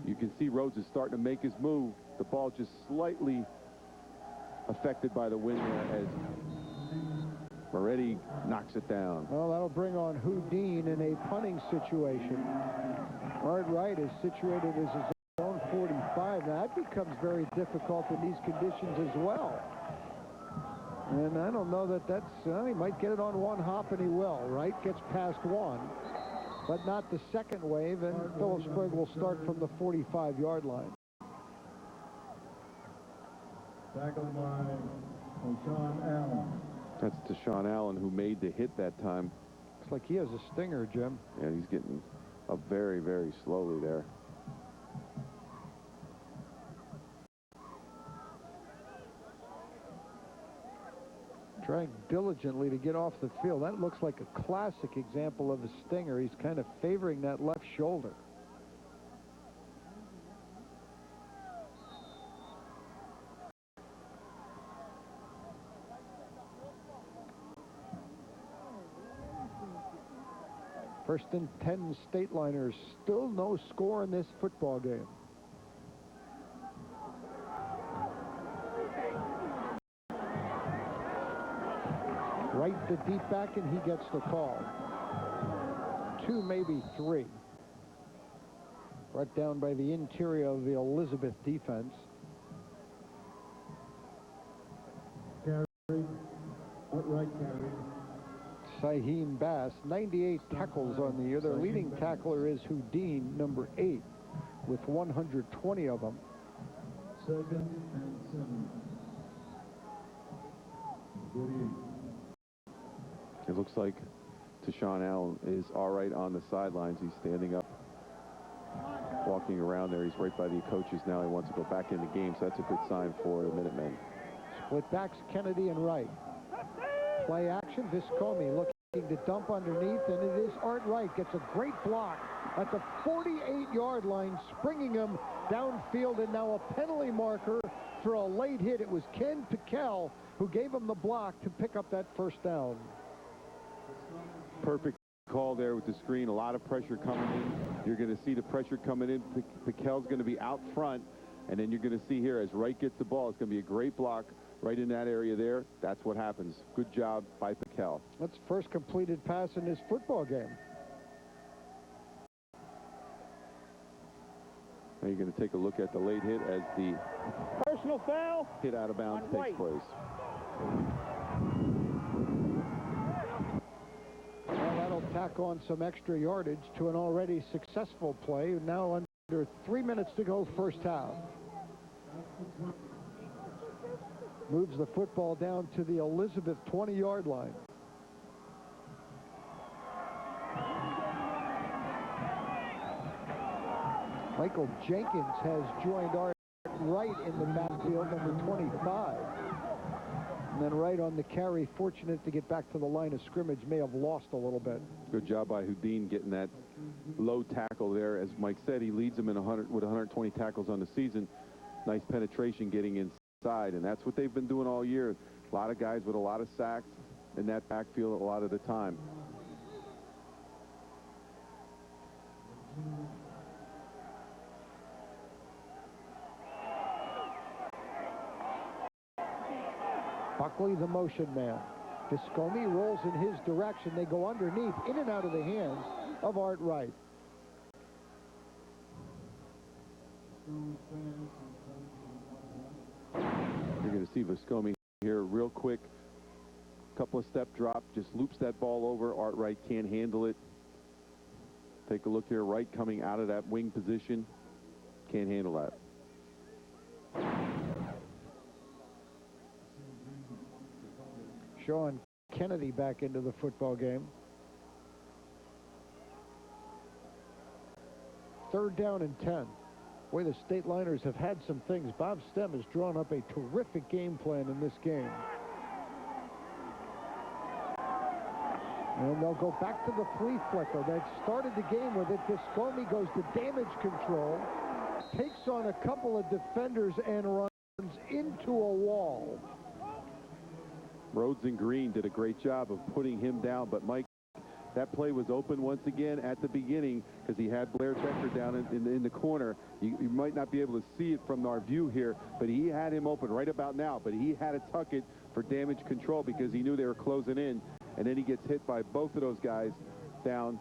you can see Rhodes is starting to make his move. The ball just slightly affected by the wind there as Moretti knocks it down. Well, that'll bring on Houdin in a punting situation. Art Wright is situated as his own 45. Now, that becomes very difficult in these conditions as well. And I don't know that he might get it on one hop, and he will. Wright gets past one, but not the second wave, and Phillipsburg will start from the 45-yard line. Tackled by Deshaun Allen. That's Deshaun Allen who made the hit that time. Looks like he has a stinger, Jim. And he's getting up very, very slowly there. Trying diligently to get off the field. That looks like a classic example of a stinger. He's kind of favoring that left shoulder. First and 10 Stateliners. Still no score in this football game. Right to deep back, and he gets the call. 2, maybe 3. Brought down by the interior of the Elizabeth defense. Carried. Outright carried. Saheem Bass, 98 tackles on the year. Their leading tackler is Houdin, number 8, with 120 of them. 2nd and 7. 48. It looks like Deshaun Allen is all right on the sidelines. He's standing up, walking around there. He's right by the coaches now. He wants to go back in the game, so that's a good sign for the Minutemen. Split backs, Kennedy and Wright. Play action, Viscomi looking to dump underneath, and it is Art Wright. Gets a great block at the 48-yard line, springing him downfield, and now a penalty marker for a late hit. It was Ken Piquel who gave him the block to pick up that first down. Perfect call there with the screen. A lot of pressure coming in. You're going to see the pressure coming in. Piquel's going to be out front, and then you're going to see here as Wright gets the ball, it's going to be a great block right in that area there. That's what happens. Good job by Piquel. That's the first completed pass in this football game. Now you're going to take a look at the late hit as the personal foul hit out of bounds takes place. Well, that'll tack on some extra yardage to an already successful play. Now under 3 minutes to go, first half. Moves the football down to the Elizabeth 20-yard line. Michael Jenkins has joined Art Wright in the backfield, number 25. And then Wright on the carry, fortunate to get back to the line of scrimmage, may have lost a little bit. Good job by Houdin getting that low tackle there. As Mike said, he leads them in with 120 tackles on the season. Nice penetration getting inside, and that's what they've been doing all year. A lot of guys with a lot of sacks in that backfield a lot of the time. Buckley, the motion man. Viscomi rolls in his direction. They go underneath, in and out of the hands of Art Wright. You're going to see Viscomi here real quick. Couple of step drop, just loops that ball over. Art Wright can't handle it. Take a look here. Wright coming out of that wing position. Can't handle that. Sean Kennedy back into the football game. 3rd down and 10. Boy, the State Liners have had some things. Bob Stem has drawn up a terrific game plan in this game. And they'll go back to the flea flicker that started the game with it. Viscomi goes to damage control, takes on a couple of defenders and runs into a wall. Rhodes and Green did a great job of putting him down, but Mike, that play was open once again at the beginning because he had Blair Decker down in the corner. You might not be able to see it from our view here, but he had him open right about now, but he had to tuck it for damage control because he knew they were closing in, and then he gets hit by both of those guys down,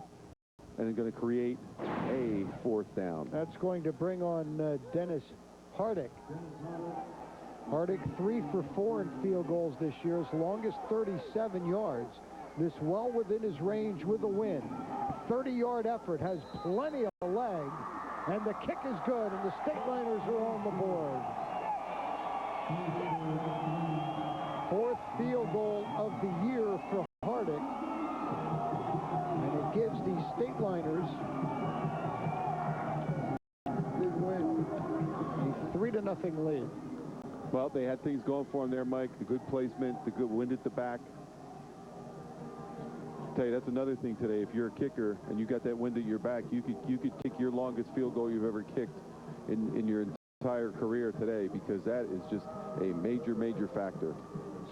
and they're going to create a 4th down. That's going to bring on Dennis Hardick. Hardick 3 for 4 in field goals this year, his longest 37 yards. This well within his range with a win. 30-yard effort, has plenty of leg, and the kick is good, and the State Liners are on the board. 4th field goal of the year for Hardick, and it gives the State Liners a 3-0 lead. Well, they had things going for him there, Mike. The good placement, the good wind at the back. I'll tell you, that's another thing today. If you're a kicker and you got that wind at your back, you could kick your longest field goal you've ever kicked in your entire career today, because that is just a major factor.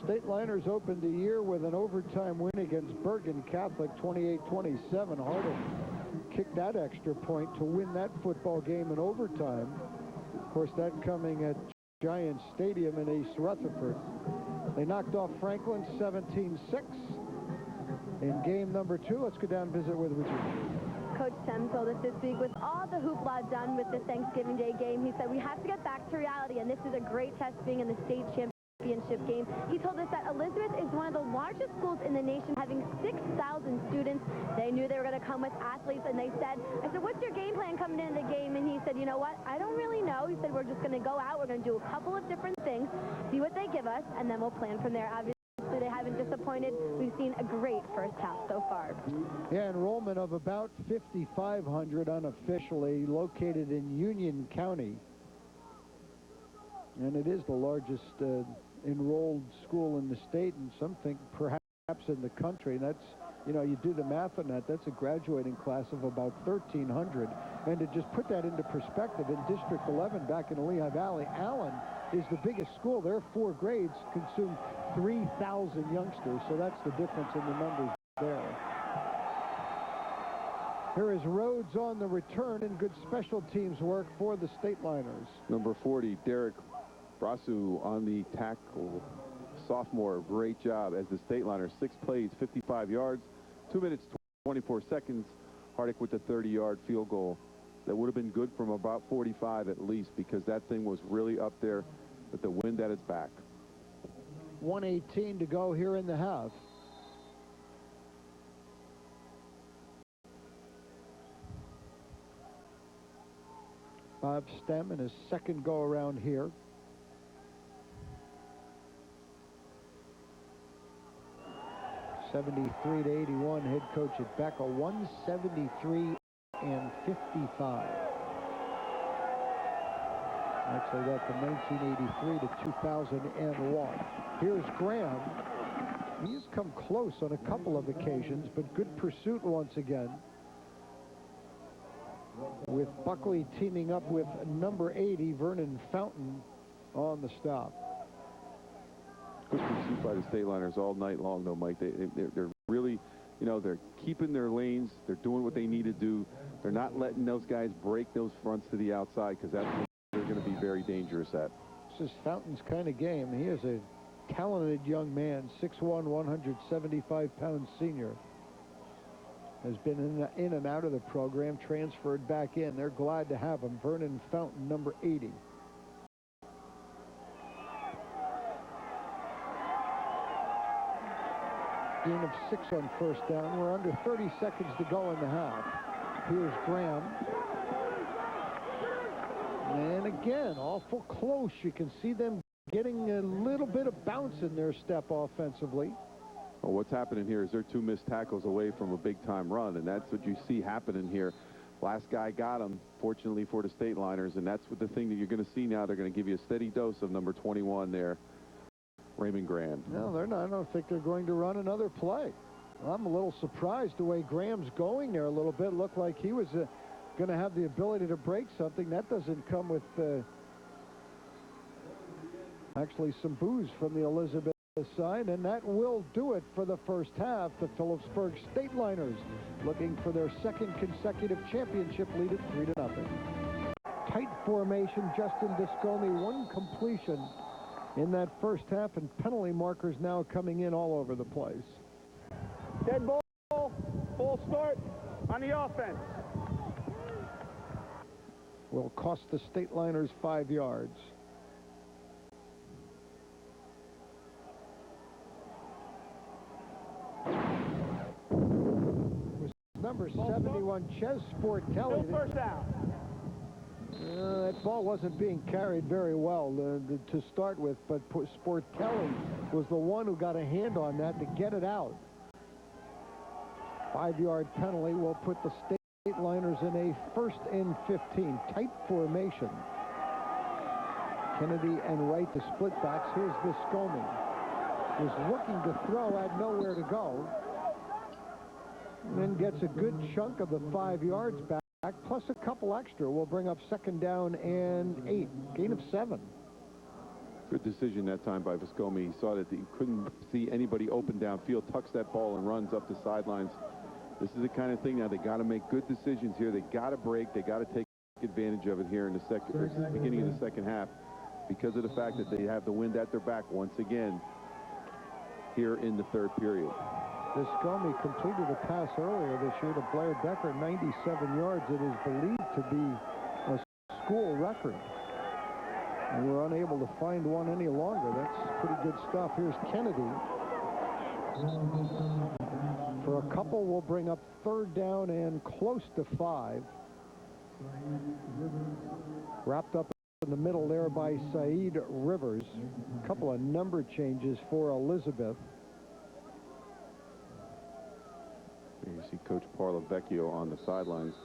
State Liners opened the year with an overtime win against Bergen Catholic, 28-27. Hardick kicked that extra point to win that football game in overtime. Of course, that coming at Giants Stadium in East Rutherford. They knocked off Franklin 17-6 in game number 2. Let's go down and visit with Virginia. Coach Stem told us this week, with all the hoopla done with the Thanksgiving Day game, he said we have to get back to reality, and this is a great test being in the state championship game. He told us that Elizabeth is one of the largest schools in the nation, having 6,000 students. They knew they were going to come with athletes, and they said, I said, what's your game plan coming into the game? And he said, you know what, I don't really know. He said, we're just going to go out, we're going to do a couple of different things, see what they give us, and then we'll plan from there. Obviously, they haven't disappointed. We've seen a great first half so far. Yeah, enrollment of about 5,500 unofficially, located in Union County. And it is the largest enrolled school in the state, and some think perhaps in the country. And that's, you know, you do the math on that, that's a graduating class of about 1,300. And to just put that into perspective, in District 11 back in the Lehigh Valley, Allen is the biggest school. Their 4 grades consume 3,000 youngsters, so that's the difference in the numbers there. Here is Rhodes on the return, and good special teams work for the State Liners. Number 40, Derek Brasu on the tackle. Sophomore, great job as the State Liners. 6 plays, 55 yards, 2 minutes, 24 seconds. Hardick with the 30-yard field goal. That would have been good from about 45 at least, because that thing was really up there with the wind at its back. 1:18 to go here in the half. Bob Stem in his second go around here. (73-81) head coach at Becca. 173 and 55. Actually, that's from 1983 to 2001. Here's Graham. He's come close on a couple of occasions, but good pursuit once again, with Buckley teaming up with number 80, Vernon Fountain, on the stop. Good pursuit by the State Liners all night long, though, Mike. They're really, you know, they're keeping their lanes. They're doing what they need to do. They're not letting those guys break those fronts to the outside, because that's what they're going to be very dangerous at. This is Fountain's kind of game. He is a talented young man, 6'1", 175-pound senior. Has been in and out of the program, transferred back in. They're glad to have him. Vernon Fountain, number 80. Gain of 6 on first down. We're under 30 seconds to go in the half. Here's Graham. And again, awful close. You can see them getting a little bit of bounce in their step offensively. Well, what's happening here is they're 2 missed tackles away from a big-time run, and that's what you see happening here. Last guy got him, fortunately for the State Liners, and that's what the thing that you're going to see now. They're going to give you a steady dose of number 21 there, Raymond Grand. No, they're not. I don't think they're going to run another play. I'm a little surprised the way Graham's going there a little bit. Looked like he was going to have the ability to break something. That doesn't come with actually some boos from the Elizabeth side, and that will do it for the first half. The Phillipsburg State Liners looking for their 2nd consecutive championship lead at 3-0. Tight formation. Justin Viscomi, 1 completion in that first half, and penalty markers now coming in all over the place. Dead ball, full start on the offense. Will cost the State Liners 5 yards. Number 71, Ches Sportelli. No first down. That ball wasn't being carried very well to start with, but Sportelli was the one who got a hand on that to get it out. 5-yard penalty will put the State Liners in a 1st and 15. Tight formation. Kennedy and Wright, the split backs. Here's Viscomi. Was looking to throw, had nowhere to go. And then gets a good chunk of the 5 yards back, plus a couple extra. Will bring up 2nd down and 8. Gain of 7. Good decision that time by Viscomi. He saw that he couldn't see anybody open downfield, tucks that ball and runs up the sidelines. This is the kind of thing now they got to make good decisions here. They got to break. They got to take advantage of it here in the beginning of the 2nd half, because of the fact that they have the wind at their back once again here in the 3rd period. Viscomi completed a pass earlier this year to Blair Decker, 97 yards. It is believed to be a school record. And we're unable to find one any longer. That's pretty good stuff. Here's Kennedy. For a couple, we'll bring up 3rd down and close to 5. Wrapped up in the middle there by Saeed Rivers. A couple of number changes for Elizabeth. You see Coach Parlavecchio on the sidelines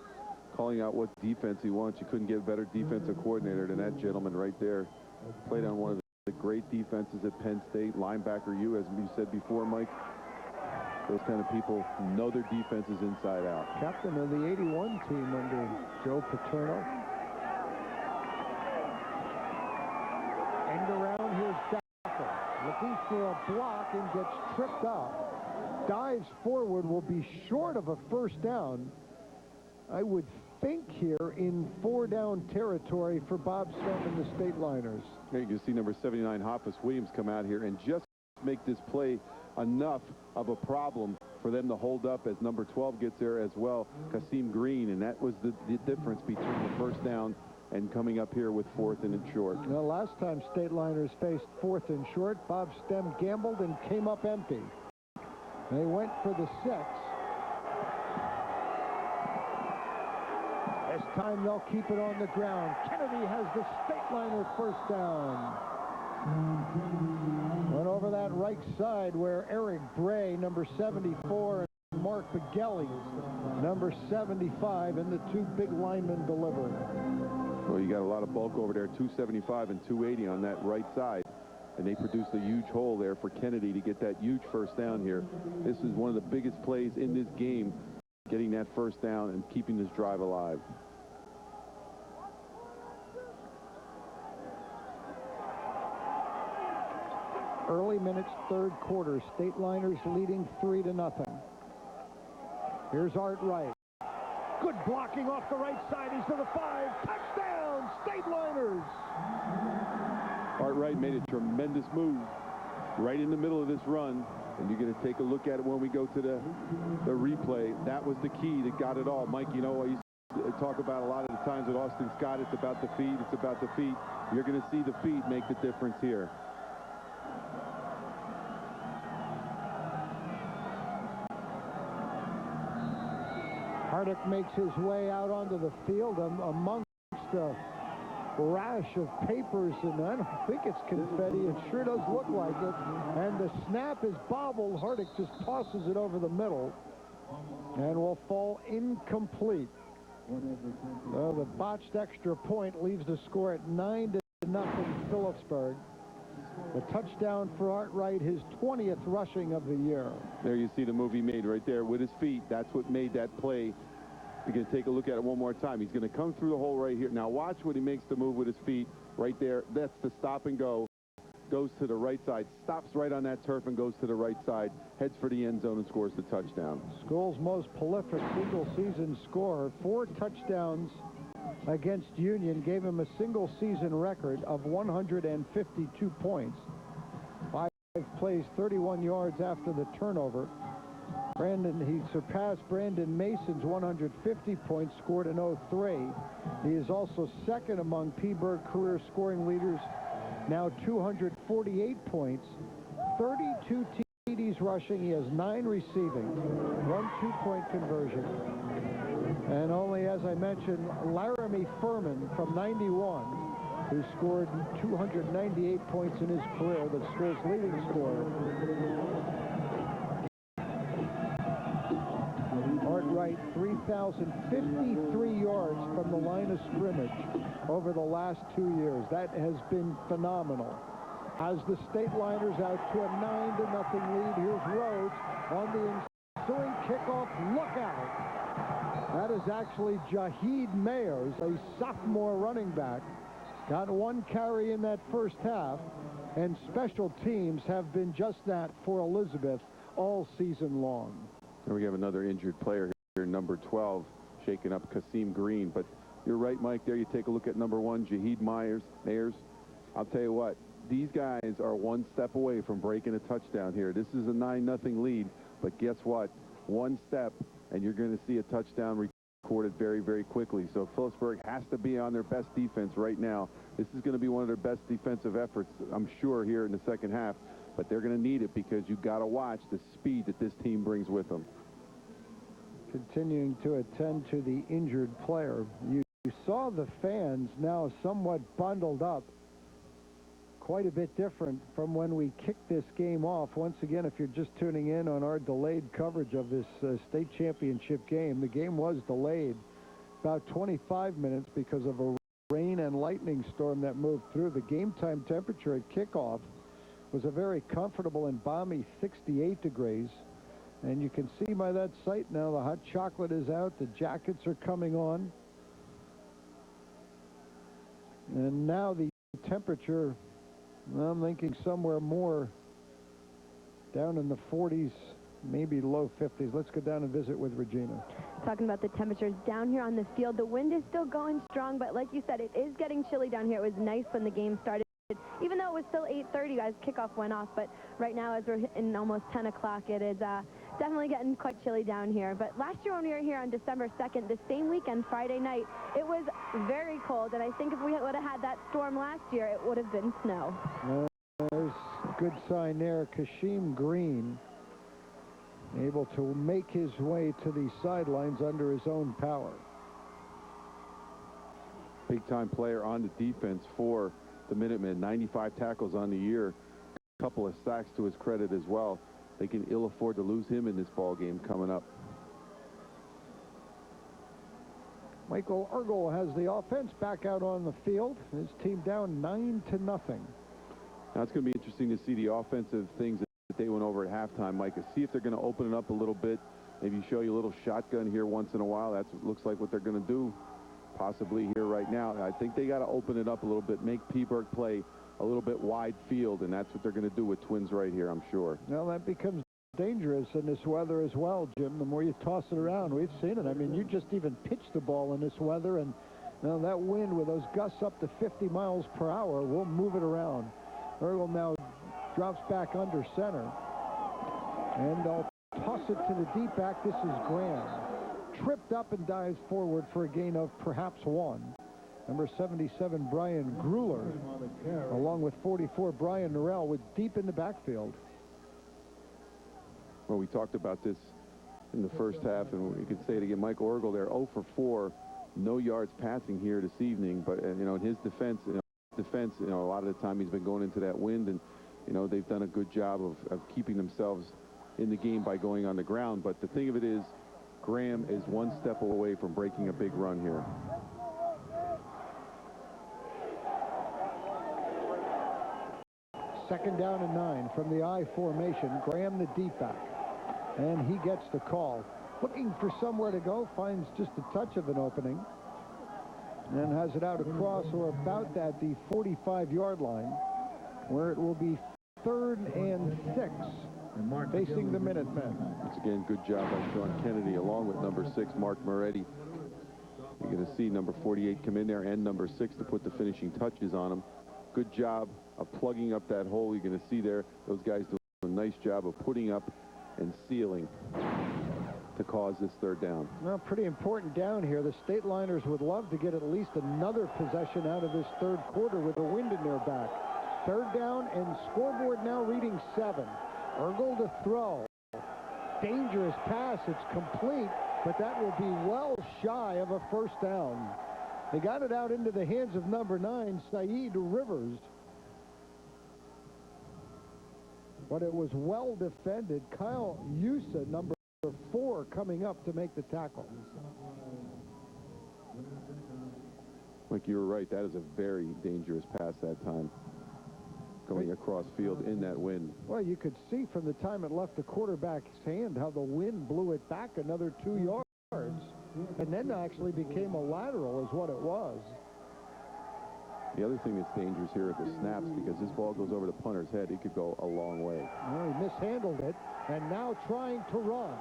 calling out what defense he wants. You couldn't get a better defensive coordinator than that gentleman right there. Played on one of the great defenses at Penn State. Linebacker, as you said before, Mike. Those kind of people know their defenses inside out. Captain of the 81 team under Joe Paterno. End around, here's Decker. Looking for a block and gets tripped up. Dives forward, will be short of a 1st down. I would think here in 4-down territory for Bob Stem and the State Liners. Here you can see number 79 Hoffus Williams come out here and just make this play enough of a problem for them to hold up as number 12 gets there as well, Kasim Green, and that was the difference between the 1st down and coming up here with 4th and short. Now, last time State Liners faced 4th and short, Bob Stem gambled and came up empty. They went for the 6. This time they'll keep it on the ground. Kennedy has the State Liner 1st down. Went over that right side where Eric Bray, number 74, and Mark Begelli, number 75, and the 2 big linemen delivered. Well, you got a lot of bulk over there, 275 and 280 on that right side. And they produced a huge hole there for Kennedy to get that huge 1st down here. This is one of the biggest plays in this game, getting that 1st down and keeping this drive alive. Early minutes, 3rd quarter. State Liners leading 3-0. Here's Art Wright. Good blocking off the right side. He's to the 5. Touchdown, State Liners. Art Wright made a tremendous move right in the middle of this run, and you're going to take a look at it when we go to the replay. That was the key that got it all. Mike, I used to talk about a lot of the times with Austin Scott, it's about the feet, it's about the feet. You're going to see the feet make the difference here. Hardick makes his way out onto the field amongst rash of papers, and I don't think it's confetti. It sure does look like it. And the snap is bobbled. Hardick just tosses it over the middle and will fall incomplete. So the botched extra point leaves the score at 9-0 Phillipsburg. The touchdown for Art Wright, his 20th rushing of the year. There you see the move he made right there with his feet. That's what made that play. You're going to take a look at it one more time. He's going to come through the hole right here. Now watch when he makes the move with his feet right there. That's the stop and go. Goes to the right side, stops right on that turf and goes to the right side, heads for the end zone and scores the touchdown. School's most prolific single-season scorer, 4 touchdowns against Union, gave him a single-season record of 152 points. 5 plays, 31 yards after the turnover. He surpassed Brandon Mason's 150 points, scored an 03. He is also second among P-Burg career scoring leaders, now 248 points, 32 TDs rushing. He has 9 receiving, 1 2-point conversion. And only, as I mentioned, Laramie Furman from 91, who scored 298 points in his career, the school's leading scorer. Art Wright, 3,053 yards from the line of scrimmage over the last 2 years. That has been phenomenal. As the State Liners out to a 9-0 lead, here's Rhodes on the ensuing kickoff. Look out! That is actually Jaheed Mayers, a sophomore running back. Got 1 carry in that first half, and special teams have been just that for Elizabeth all season long. And we have another injured player here, number 12, shaking up Kasim Green. But you're right, Mike. There you take a look at number 1, Jaheed Mayers. I'll tell you what, these guys are 1 step away from breaking a touchdown here. This is a 9-0 lead, but guess what? 1 step, and you're going to see a touchdown recorded very, very quickly. So Phillipsburg has to be on their best defense right now. This is going to be one of their best defensive efforts, I'm sure, here in the second half. But they're going to need it because you've got to watch the speed that this team brings with them. Continuing to attend to the injured player. You saw the fans now somewhat bundled up. Quite a bit different from when we kicked this game off. Once again, if you're just tuning in on our delayed coverage of this state championship game, the game was delayed about 25 minutes because of a rain and lightning storm that moved through. The game time temperature at kickoff was a very comfortable and balmy 68 degrees. And you can see by that sight now the hot chocolate is out, the jackets are coming on. And now the temperature, I'm thinking somewhere more down in the 40s, maybe low 50s. Let's go down and visit with Regina. Talking about the temperatures down here on the field, the wind is still going strong, but like you said, it is getting chilly down here. It was nice when the game started. Even though it was still 8:30 as kickoff went off, but right now as we're in almost 10 o'clock, it is definitely getting quite chilly down here. But last year when we were here on December 2nd, the same weekend, Friday night, it was very cold, and I think if we would have had that storm last year, it would have been snow. There's a good sign there. Kashim Green able to make his way to the sidelines under his own power. Big-time player on the defense for the Minutemen. 95 tackles on the year. A couple of sacks to his credit as well. They can ill afford to lose him in this ball game coming up. Michael Ergel has the offense back out on the field. His team down 9-0. Now it's going to be interesting to see the offensive things that they went over at halftime, Mike. See if they're going to open it up a little bit. Maybe show you a little shotgun here once in a while. That's what looks like what they're going to do possibly here right now. I think they got to open it up a little bit, make P-Burg play a little bit wide field, and that's what they're going to do with Twins right here, I'm sure. Well, that becomes dangerous in this weather as well, Jim. The more you toss it around, we've seen it. I mean, you just even pitch the ball in this weather, and now that wind with those gusts up to 50 miles per hour will move it around. Ergel now drops back under center, and I'll toss it to the deep back. This is Graham. Tripped up and dives forward for a gain of perhaps 1. Number 77, Brian Gruler, along with 44, Brian Norrell, with deep in the backfield. Well, we talked about this in the first half, and you can say it again. Michael Ergel there, 0 for 4 no yards passing here this evening, but in his defense, a lot of the time he's been going into that wind, and they've done a good job of keeping themselves in the game by going on the ground. But the thing of it is, Graham is one step away from breaking a big run here. Second down and 9 from the I formation. Graham, the deep back, and he gets the call. Looking for somewhere to go, finds just a touch of an opening, and has it out across or about at the 45-yard line, where it will be 3rd and 6, facing the Minutemen. Once again, good job by Sean Kennedy, along with number 6, Mark Moretti. You're going to see number 48 come in there and number 6 to put the finishing touches on him. Good job of plugging up that hole. You're going to see there those guys do a nice job of putting up and sealing to cause this 3rd down. Well, pretty important down here. The State Liners would love to get at least another possession out of this 3rd quarter with the wind in their back. 3rd down, and scoreboard now reading 7. Ergel to throw. Dangerous pass. It's complete, but that will be well shy of a 1st down. They got it out into the hands of number 9, Saeed Rivers. But it was well defended. Kyle Yusa, number 4, coming up to make the tackle. Mike, you were right. That is a very dangerous pass that time, going across field in that wind. Well, you could see from the time it left the quarterback's hand how the wind blew it back another 2 yards, and then actually became a lateral is what it was. The other thing that's dangerous here are the snaps, because this ball goes over the punter's head. It could go a long way. Well, he mishandled it, and now trying to run.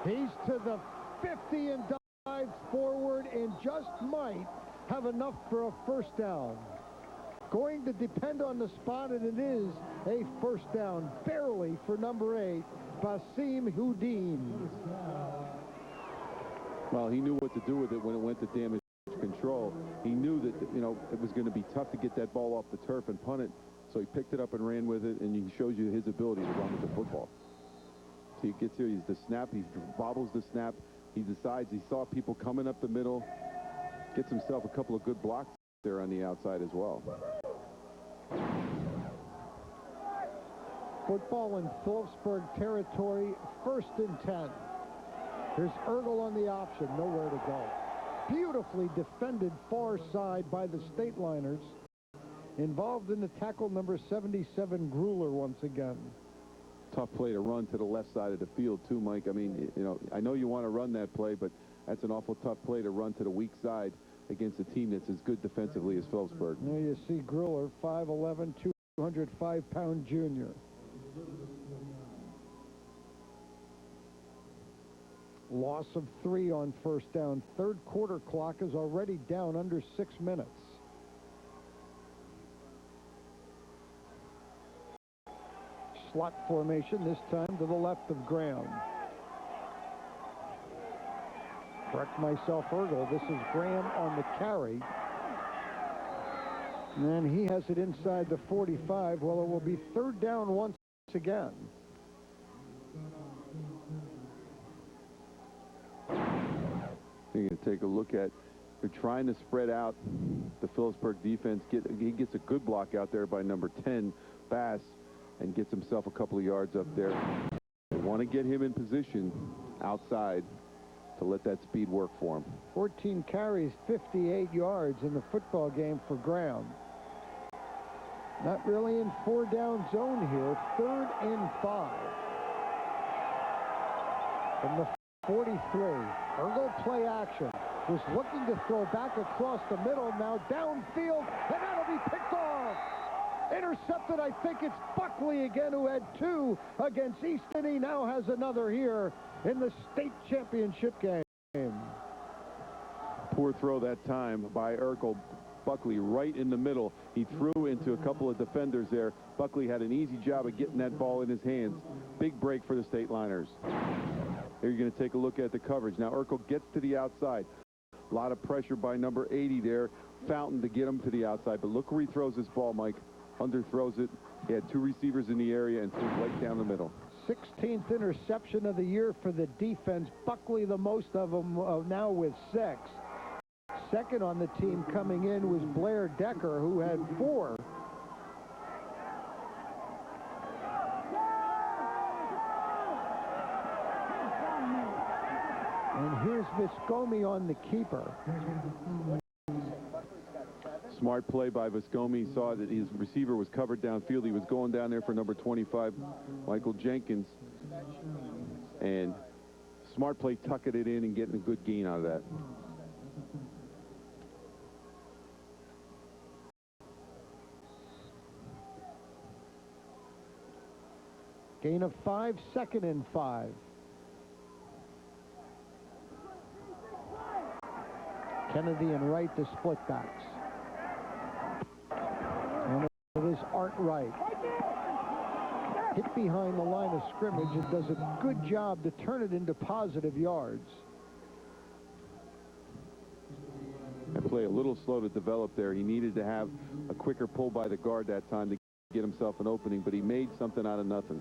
He's to the 50 and dives forward and just might have enough for a 1st down. Going to depend on the spot, and it is a 1st down, barely, for number 8, Basim Houdin. Well, he knew what to do with it when it went to damage control. He knew that, it was going to be tough to get that ball off the turf and punt it, so he picked it up and ran with it, and he shows you his ability to run with the football. So he gets here, he's the snap, he bobbles the snap, he decides he saw people coming up the middle, gets himself a couple of good blocks there on the outside as well. Football in Phillipsburg territory, 1st and 10. Here's Ergel on the option, nowhere to go. Beautifully defended far side by the State Liners. Involved in the tackle, number 77, Grueller, once again. Tough play to run to the left side of the field, too, Mike. I mean, I know you want to run that play, but that's an awful tough play to run to the weak side against a team that's as good defensively as Phillipsburg. There you see Grueller, 5'11", 205-pound junior. Loss of 3 on 1st down. 3rd quarter clock is already down under 6 minutes. Slot formation, this time to the left of Graham. Correct myself, Ergel. This is Graham on the carry. And he has it inside the 45. Well, it will be 3rd down once again. You're going to take a look at, they're trying to spread out the Phillipsburg defense. He gets a good block out there by number 10, Bass, and gets himself a couple of yards up there. They want to get him in position outside to let that speed work for him. 14 carries, 58 yards in the football game for Graham. Not really in 4-down zone here. 3rd and 5. From the 43. Ergel play action. Was looking to throw back across the middle. Now downfield, and that'll be picked off. Intercepted, I think it's Buckley again, who had 2 against Easton. He now has another here in the state championship game. Poor throw that time by Ergel. Buckley right in the middle. He threw into a couple of defenders there. Buckley had an easy job of getting that ball in his hands. Big break for the State Liners. Here you're going to take a look at the coverage. Now Ergel gets to the outside. A lot of pressure by number 80 there. Fountain to get him to the outside. But look where he throws this ball, Mike. Underthrows it. He had 2 receivers in the area and threw right down the middle. 16th interception of the year for the defense. Buckley the most of them now with 6. Second on the team coming in was Blair Decker, who had 4. And here's Viscomi on the keeper. Smart play by Viscomi. Saw that his receiver was covered downfield. He was going down there for number 25, Michael Jenkins. And smart play, tucking it in and getting a good gain out of that. Gain of 5, 2nd and 5. Kennedy and Wright, the split backs. And it is Art Wright. Hit behind the line of scrimmage and does a good job to turn it into positive yards. That play a little slow to develop there. He needed to have a quicker pull by the guard that time to get himself an opening, but he made something out of nothing.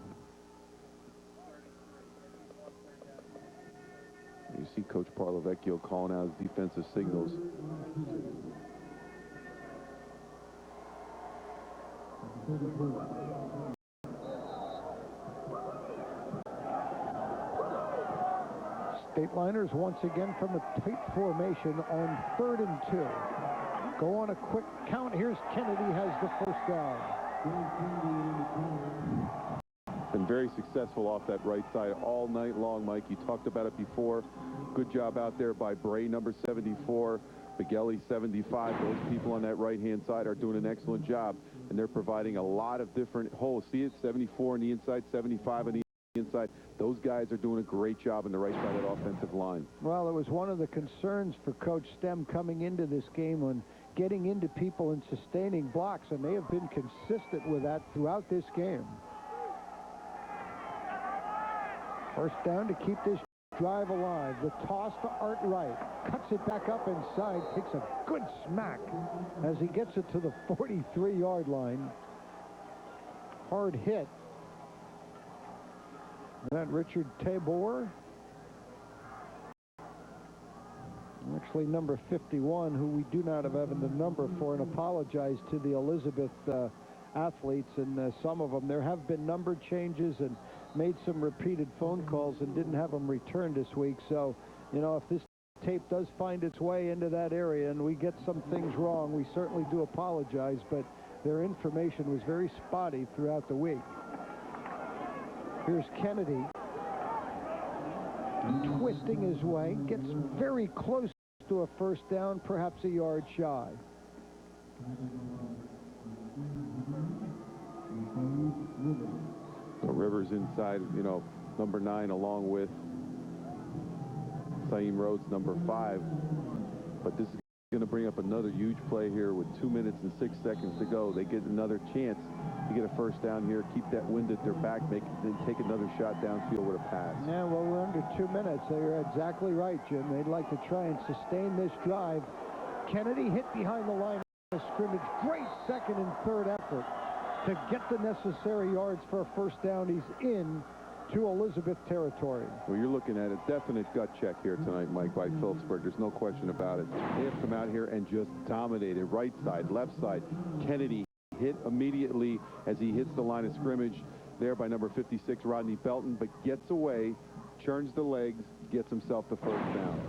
You see Coach Parlavecchio calling out his defensive signals. Stateliners once again from a tight formation on 3rd and 2. Go on a quick count. Here's Kennedy has the first down. Been very successful off that right side all night long, Mike. You talked about it before. Good job out there by Bray, number 74, Migueli, 75. Those people on that right-hand side are doing an excellent job, and they're providing a lot of different holes. See it, 74 on the inside, 75 on the inside. Those guys are doing a great job on the right side of the offensive line. Well, it was one of the concerns for Coach Stem coming into this game on getting into people and sustaining blocks, and they have been consistent with that throughout this game. First down to keep this drive alive. The toss to Art Wright. Cuts it back up inside. Takes a good smack as he gets it to the 43-yard line. Hard hit. That Richard Tabor. Actually, number 51, who we do not have the number for, and apologize to the Elizabeth athletes, and some of them. There have been number changes and made some repeated phone calls and didn't have them returned this week. So, you know, if this tape does find its way into that area and we get some things wrong, we certainly do apologize, but their information was very spotty throughout the week. Here's Kennedy twisting his way, gets very close to a first down, perhaps a yard shy. So Rivers inside, you know, number 9, along with Saeem Rhodes, number 5. But this is going to bring up another huge play here with 2 minutes and 6 seconds to go. They get another chance to get a first down here, keep that wind at their back, then take another shot downfield with a pass. Yeah, well, we're under 2 minutes. They're exactly right, Jim. They'd like to try and sustain this drive. Kennedy hit behind the line of scrimmage. Great second and third effort to get the necessary yards for a first down. He's in to Elizabeth territory. Well, you're looking at a definite gut check here tonight, Mike, by Phillipsburg. There's no question about it. They have come out here and just dominated. Right side, left side. Kennedy hit immediately as he hits the line of scrimmage there by number 56, Rodney Belton, but gets away, churns the legs, gets himself the first down.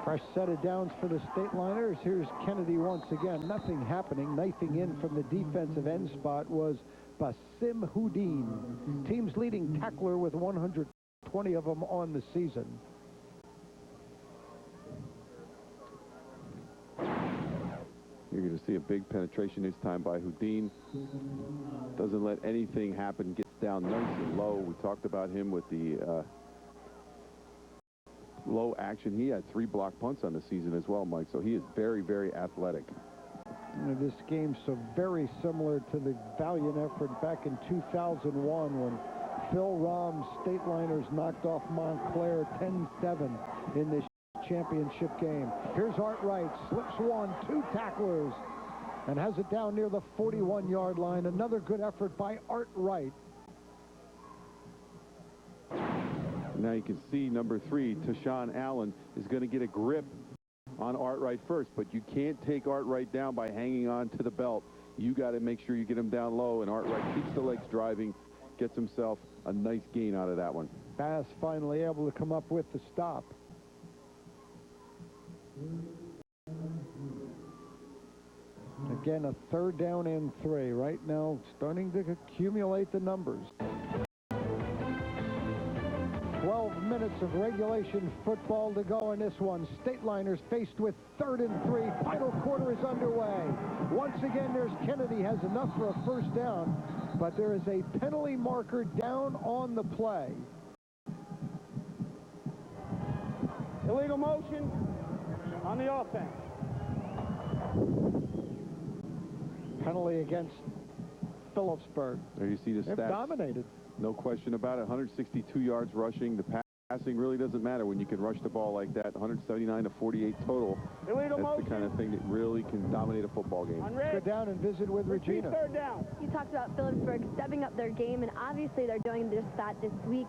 Fresh set of downs for the Stateliners. Here's Kennedy once again. Nothing happening. Knifing in from the defensive end spot was Basim Houdin, team's leading tackler with 120 of them on the season. You're going to see a big penetration this time by Houdin. Doesn't let anything happen. Gets down nice and low. We talked about him with the low action. He had 3 block punts on the season as well, Mike. So he is very, very athletic. This game's so very similar to the valiant effort back in 2001 when Phil Rahm's Stateliners knocked off Montclair 10-7 in this championship game. Here's Art Wright, slips one, 2 tacklers, and has it down near the 41-yard line. Another good effort by Art Wright. Now you can see number 3, Tashawn Allen, is going to get a grip on Art Wright first, but you can't take Art Wright down by hanging on to the belt. You got to make sure you get him down low, and Art Wright keeps the legs driving, gets himself a nice gain out of that one. Bass finally able to come up with the stop. Again, a 3rd down and 3. Right now, starting to accumulate the numbers. 12 minutes of regulation football to go in this one. Stateliners faced with 3rd and 3. Final quarter is underway. Once again, there's Kennedy has enough for a 1st down, but there is a penalty marker down on the play. Illegal motion on the offense. Penalty against Phillipsburg. There you see the They've stats. dominated. No question about it. 162 yards rushing. The passing really doesn't matter when you can rush the ball like that. 179 to 48 total. Illegal That's motion. the kind of thing that really can dominate a football game. On Go red. down and visit with Repeat Regina. 3rd down. You talked about Phillipsburg stepping up their game, and obviously they're doing just that this week.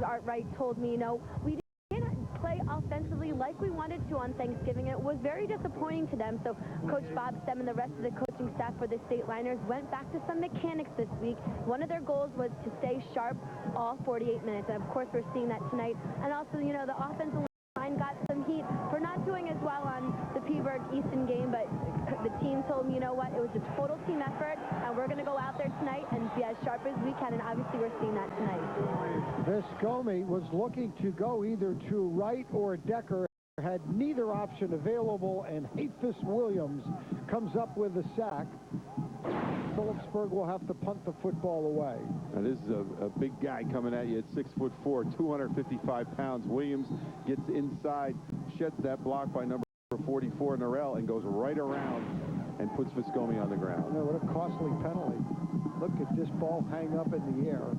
Art Wright told me, we didn't play offensively like we wanted to on Thanksgiving, and it was very disappointing to them. So Coach Bob Stem and the rest of the coaching staff for the Stateliners went back to some mechanics this week. One of their goals was to stay sharp all 48 minutes, and of course we're seeing that tonight. And also, the offensive line got some heat for not doing as well on the Peaburg Easton game, but the team told me, it was a total team effort, and we're going to go out there tonight and be as sharp as we can, and obviously we're seeing that tonight. Viscomi was looking to go either to Wright or Decker, had neither option available, and Hafis Williams comes up with a sack. Phillipsburg will have to punt the football away. Now this is a big guy coming at you at 6'4", 255 pounds. Williams gets inside, sheds that block by number 44, Norrell, and goes right around and puts Viscomi on the ground. What a costly penalty. Look at this ball hang up in the air,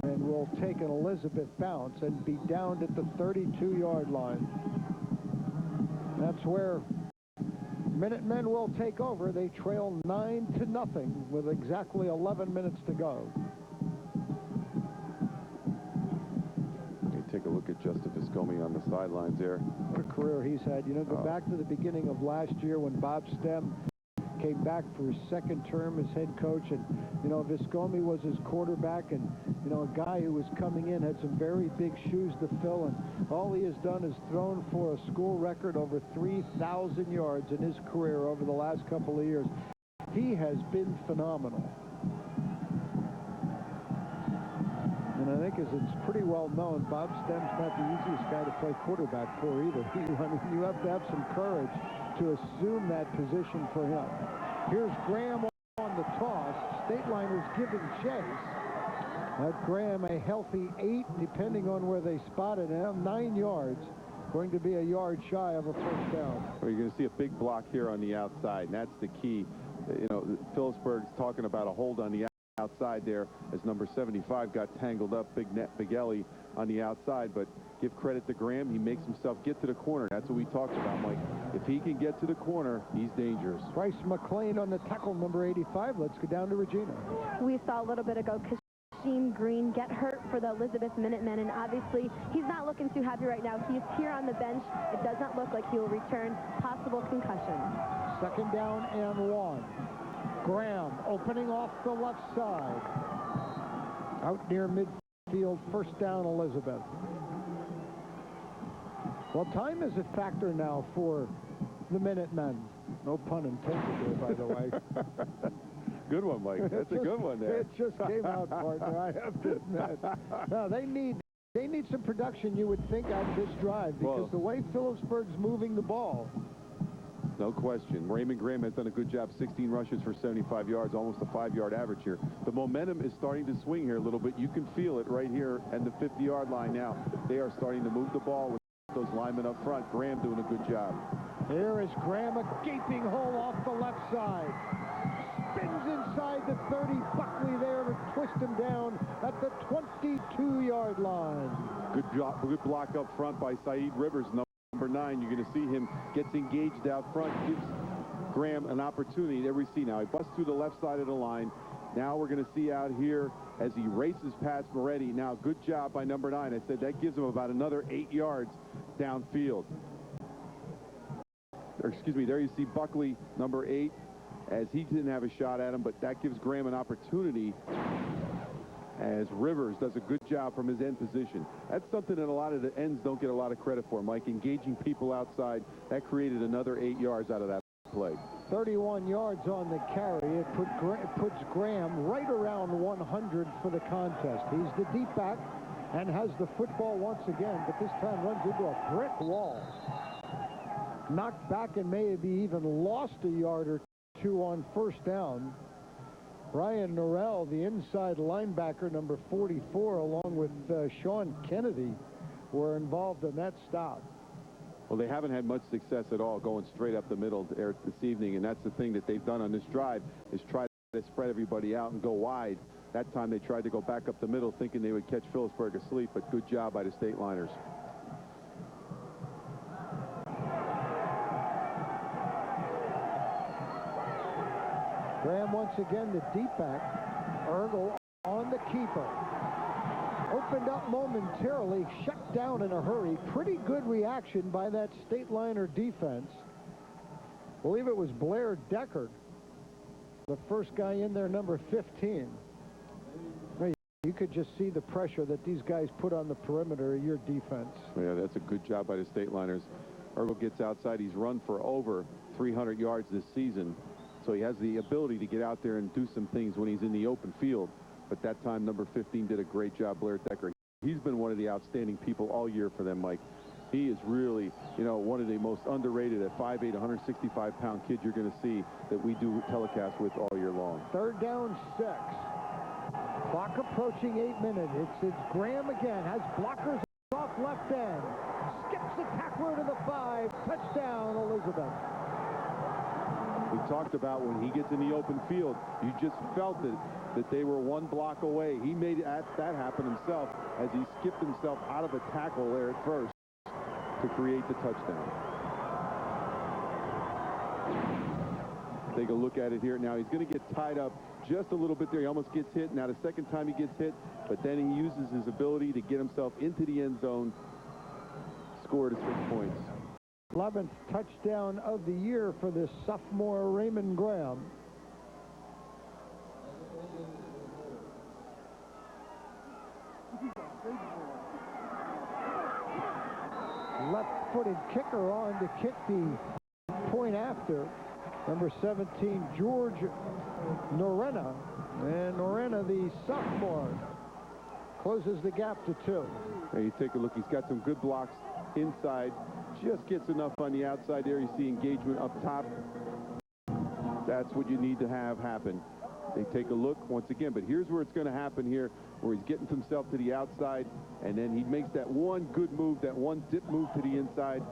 and will take an Elizabeth bounce and be downed at the 32-yard line. That's where Minutemen will take over. They trail 9-0 with exactly 11 minutes to go. Take a look at Justin Viscomi on the sidelines there. What a career he's had. Go back to the beginning of last year when Bob Stem came back for his 2nd term as head coach, and Viscomi was his quarterback, and a guy who was coming in had some very big shoes to fill, and all he has done is thrown for a school record over 3,000 yards in his career over the last couple of years. He has been phenomenal. And I think, as it's pretty well known, Bob Stem's not the easiest guy to play quarterback for either. You have to have some courage to assume that position for him. Here's Graham on the toss. Stateliners giving chase. Graham a healthy 8, depending on where they spotted him. 9 yards. Going to be a yard shy of a 1st down. Well, you're going to see a big block here on the outside, and that's the key. Phillipsburg's talking about a hold on the outside there as number 75 got tangled up, Big Ellie on the outside, but give credit to Graham. He makes himself get to the corner. That's what we talked about, Mike. If he can get to the corner, he's dangerous. Bryce McLean on the tackle, number 85. Let's go down to Regina. We saw a little bit ago Kashim Green get hurt for the Elizabeth Minutemen, and obviously he's not looking too happy right now. He's here on the bench. It does not look like he will return. Possible concussion. 2nd down and 1. Graham opening off the left side. Out near midfield, 1st down, Elizabeth. Well, time is a factor now for the Minutemen. No pun intended there, by the way. Good one, Mike. That's a good one there. It just came out, partner, I have to admit. No, they need some production, you would think, out of this drive, because the way Phillipsburg's moving the ball. No question. Raymond Graham has done a good job. 16 rushes for 75 yards, almost a 5-yard average here. The momentum is starting to swing here a little bit. You can feel it right here at the 50-yard line now. They are starting to move the ball with those linemen up front. Graham doing a good job. Here is Graham, a gaping hole off the left side. Spins inside the 30. Buckley there to twist him down at the 22-yard line. Good job, good block up front by Saeed Rivers, number 9. You're going to see him gets engaged out front, gives Graham an opportunity that we see now. He busts through the left side of the line. Now we're going to see out here as he races past Moretti. Now, good job by number 9. I said that gives him about another 8 yards downfield. Or, excuse me, there you see Buckley, number 8, as he didn't have a shot at him, but that gives Graham an opportunity as Rivers does a good job from his end position. That's something that a lot of the ends don't get a lot of credit for, Mike. Engaging people outside, that created another 8 yards out of that play. 31 yards on the carry. It puts Graham right around 100 for the contest. He's the deep back and has the football once again, but this time runs into a brick wall. Knocked back and maybe even lost a yard or two on first down. Brian Norrell, the inside linebacker, number 44, along with Sean Kennedy, were involved in that stop. Well, they haven't had much success at all going straight up the middle, Eric, this evening, and that's the thing that they've done on this drive is try to spread everybody out and go wide. That time they tried to go back up the middle thinking they would catch Phillipsburg asleep, but good job by the State Liners. Graham once again the deep back. Ergel on the keeper. Opened up momentarily, shut down in a hurry. Pretty good reaction by that State Liner defense. I believe it was Blair Deckard, the first guy in there, number 15. You could just see the pressure that these guys put on the perimeter of your defense. Yeah, that's a good job by the State Liners. Ergel gets outside. He's run for over 300 yards this season, so he has the ability to get out there and do some things when he's in the open field. But that time, number 15 did a great job, Blair Deckard. He's been one of the outstanding people all year for them, Mike. He is really, you know, one of the most underrated at 5'8", 165-pound kid you're going to see that we do telecast with all year long. Third down, 6. Clock approaching 8 minutes. It's Graham again. Has blockers off left end. Skips the tackler to the 5. Touchdown, Elizabeth. We talked about when he gets in the open field, you just felt that they were one block away. He made that happen himself as he skipped himself out of a tackle there at first to create the touchdown. Take a look at it here. Now he's going to get tied up just a little bit there. He almost gets hit. Now the second time he gets hit, but then he uses his ability to get himself into the end zone, scored 6 points. 11th touchdown of the year for this sophomore Raymond Graham. Left-footed kicker on to kick the point after. Number 17, George Norena. And Norena, the sophomore, closes the gap to 2. Now you take a look. He's got some good blocks inside. Just gets enough on the outside there. You see engagement up top. That's what you need to have happen. They take a look once again, but here's where it's going to happen here, where he's getting himself to the outside, and then he makes that one good move, that one dip move to the inside,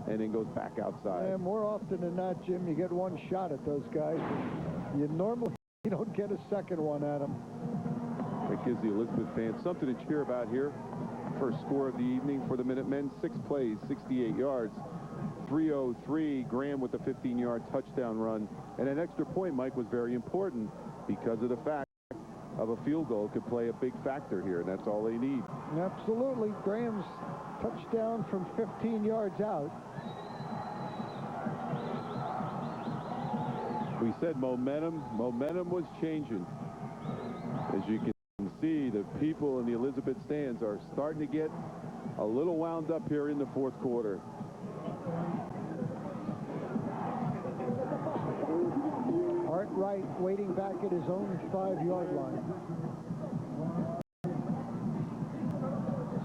and then goes back outside. Yeah, more often than not, Jim, you get one shot at those guys. You normally don't get a second one at them. It gives the Elizabeth fans something to cheer about here. First score of the evening for the Minutemen. 6 plays, 68 yards. 3:03. Graham with a 15-yard touchdown run. And an extra point, Mike, was very important because of the fact of a field goal could play a big factor here, and that's all they need. Absolutely. Graham's touchdown from 15 yards out. We said momentum. Momentum was changing. As you can see, the people in the Elizabeth stands are starting to get a little wound up here in the fourth quarter. Art Wright waiting back at his own 5-yard line.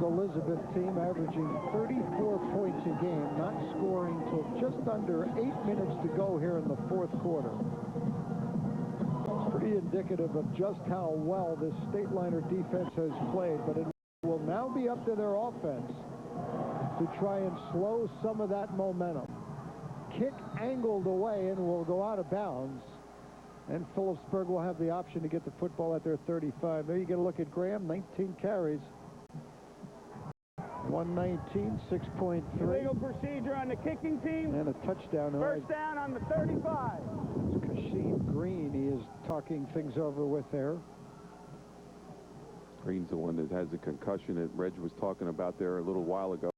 The Elizabeth team averaging 34 points a game, not scoring till just under 8 minutes to go here in the fourth quarter. It's pretty indicative of just how well this State Liner defense has played, but it will now be up to their offense to try and slow some of that momentum. Kick angled away and will go out of bounds, and Phillipsburg will have the option to get the football at their 35. There you get a look at Graham, 19 carries. 119, 6.3. Illegal procedure on the kicking team. And a touchdown. First down on the 35. It's Kasheem Green he is talking things over with there. Green's the one that has a concussion that Reg was talking about there a little while ago.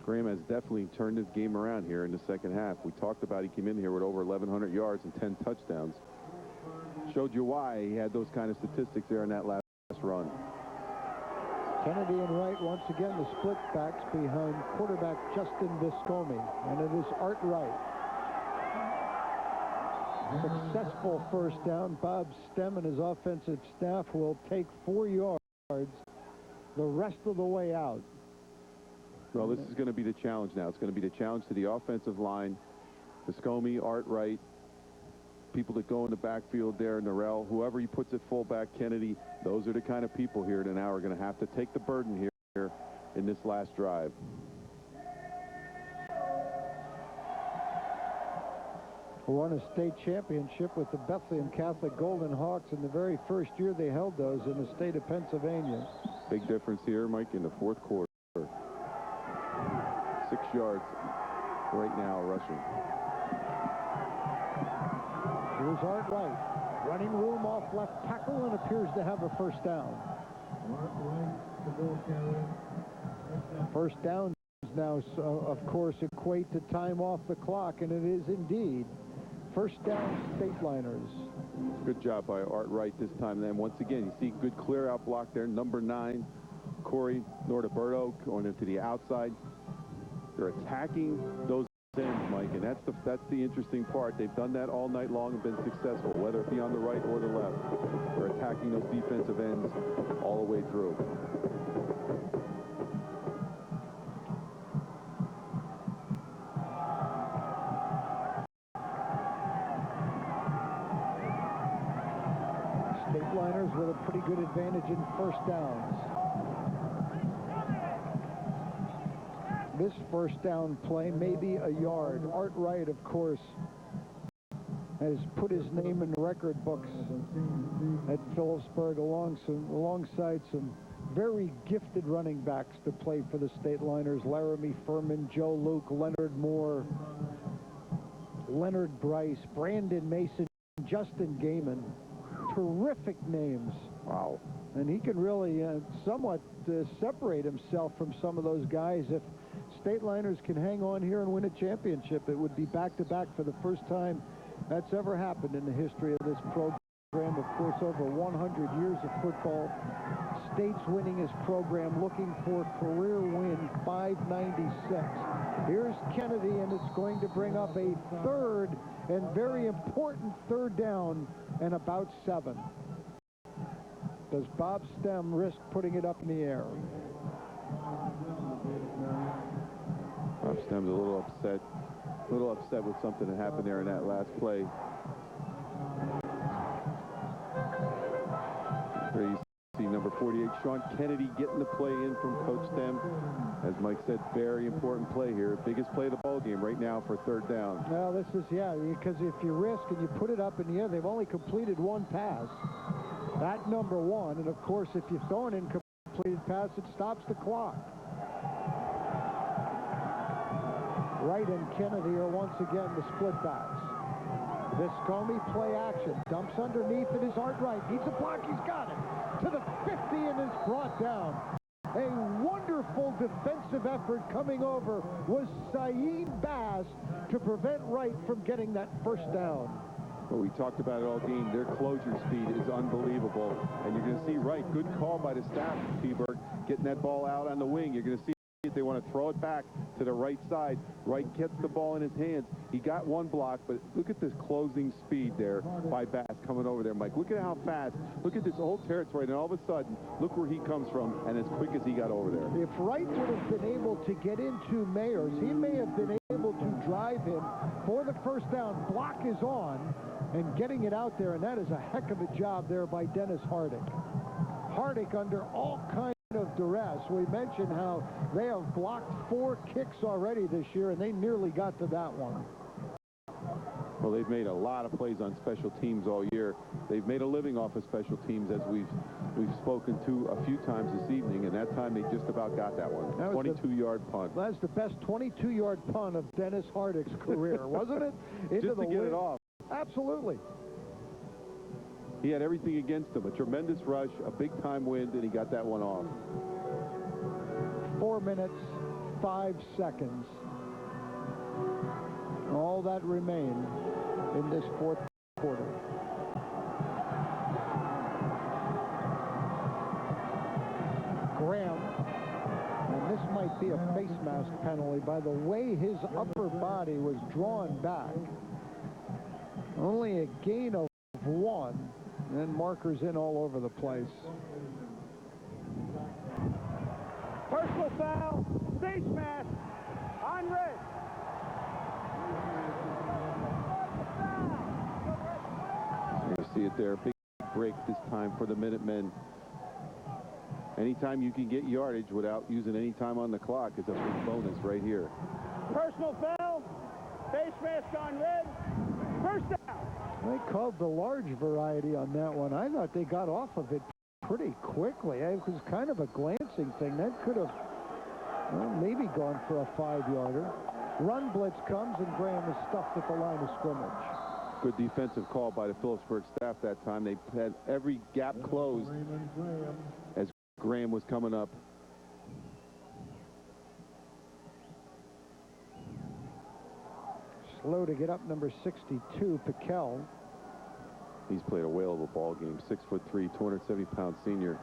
Graham has definitely turned his game around here in the second half. We talked about he came in here with over 1,100 yards and 10 touchdowns. Showed you why he had those kind of statistics there in that last run. Kennedy and Wright once again the split backs behind quarterback Justin Viscomi, and it is Art Wright. Successful first down. Bob Stem and his offensive staff will take 4 yards the rest of the way out. Well, this is going to be the challenge now. It's going to be the challenge to the offensive line. Viscomi, Art Wright, people that go in the backfield there, Norrell, whoever he puts at fullback, Kennedy, those are the kind of people here that now are going to have to take the burden here in this last drive. Who won a state championship with the Bethlehem Catholic Golden Hawks in the very first year they held those in the state of Pennsylvania. Big difference here, Mike, in the fourth quarter. 6 yards right now rushing. Here's Art Wright. Running room off left tackle and appears to have a first down. Art Wright, the ball carrier. First downs now, of course, equate to time off the clock, and it is indeed first down Stateliners. Good job by Art Wright this time. Then once again, you see good clear out block there. Number 9, Corey Nordaberto going into the outside. They're attacking those ends, Mike, and that's the interesting part. They've done that all night long and been successful, whether it be on the right or the left. They're attacking those defensive ends all the way through. Stateliners with a pretty good advantage in first downs. This first down play may be a yard. Art Wright, of course, has put his name in the record books at Phillipsburg alongside some very gifted running backs to play for the Stateliners. Laramie Furman, Joe Luke, Leonard Moore, Leonard Bryce, Brandon Mason, Justin Gaiman. Terrific names. Wow. And he can really somewhat separate himself from some of those guys. If Stateliners can hang on here and win a championship, it would be back-to-back for the first time that's ever happened in the history of this program. Of course, over 100 years of football. State's winning his program, looking for career win 596. Here's Kennedy, and it's going to bring up a third and very important third down and about 7. Does Bob Stem risk putting it up in the air? Bob Stem's a little upset with something that happened there in that last play. There you see number 48, Sean Kennedy, getting the play in from Coach Stem. As Mike said, very important play here. Biggest play of the ball game right now for third down. Well, this is, because if you risk and you put it up in the air, they've only completed one pass. That number 1, and of course, if you throw an incompleted pass, it stops the clock. Wright and Kennedy are once again the split backs. Viscomi play action. Dumps underneath. It is Art Wright. Needs a block. He's got it. To the 50 and is brought down. A wonderful defensive effort coming over was Saeed Bass to prevent Wright from getting that first down. Well, we talked about it all game. Their closure speed is unbelievable. And you're going to see Wright. Good call by the staff, T-Berg, getting that ball out on the wing. You're going to see if they want to throw it back to the right side. Wright gets the ball in his hands. He got one block, but look at this closing speed there by Bass coming over there, Mike. Look at how fast. Look at this whole territory, and all of a sudden, look where he comes from, and as quick as he got over there. If Wright would have been able to get into Mayers, he may have been able to drive him for the first down. Block is on, and getting it out there, and that is a heck of a job there by Dennis Hardick. Hardick under all kinds of duress. We mentioned how they have blocked 4 kicks already this year, and they nearly got to that one. Well, they've made a lot of plays on special teams all year. They've made a living off of special teams, as we've spoken to a few times this evening, and that time they just about got that one. 22-yard punt. That's the best 22-yard punt of Dennis Hardick's career, wasn't it? Just to get it off. Absolutely. He had everything against him. A tremendous rush, a big-time wind, and he got that one off. 4 minutes, 5 seconds. All that remained in this fourth quarter. Graham, and this might be a face mask penalty by the way his upper body was drawn back. Only a gain of 1, and markers in all over the place. Personal foul, face mask, on red. You see it there, big break this time for the Minutemen. Anytime you can get yardage without using any time on the clock is a big bonus right here. Personal foul, face mask on red, first down. They called the large variety on that one. I thought they got off of it pretty quickly. It was kind of a glancing thing. That could have maybe gone for a 5-yarder. Run blitz comes, and Graham is stuffed at the line of scrimmage. Good defensive call by the Phillipsburg staff that time. They had every gap closed as Graham was coming up. Slow to get up, number 62, Piquel. He's played a whale of a ball game. 6'3", 270-pound senior.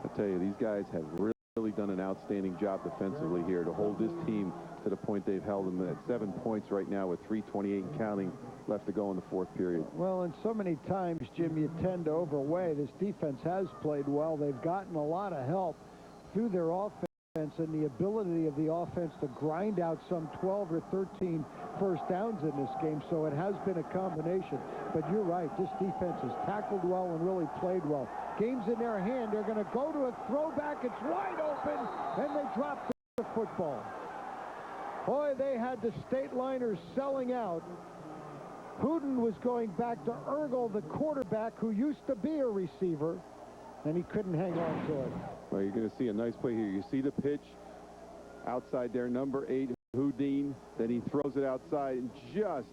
I tell you, these guys have really done an outstanding job defensively here to hold this team to the point they've held them at 7 points right now with 3:28 and counting left to go in the fourth period. Well, and so many times, Jim, you tend to overweigh. This defense has played well. They've gotten a lot of help through their offense and the ability of the offense to grind out some 12 or 13 first downs in this game, so it has been a combination. But you're right, this defense has tackled well and really played well. Game's in their hand. They're going to go to a throwback. It's wide open, and they drop the football. Boy, they had the state liners selling out. Hooten was going back to Ergel, the quarterback, who used to be a receiver, and he couldn't hang on to it. Well, you're going to see a nice play here. You see the pitch outside there, number 8, Houdin. Then he throws it outside, and just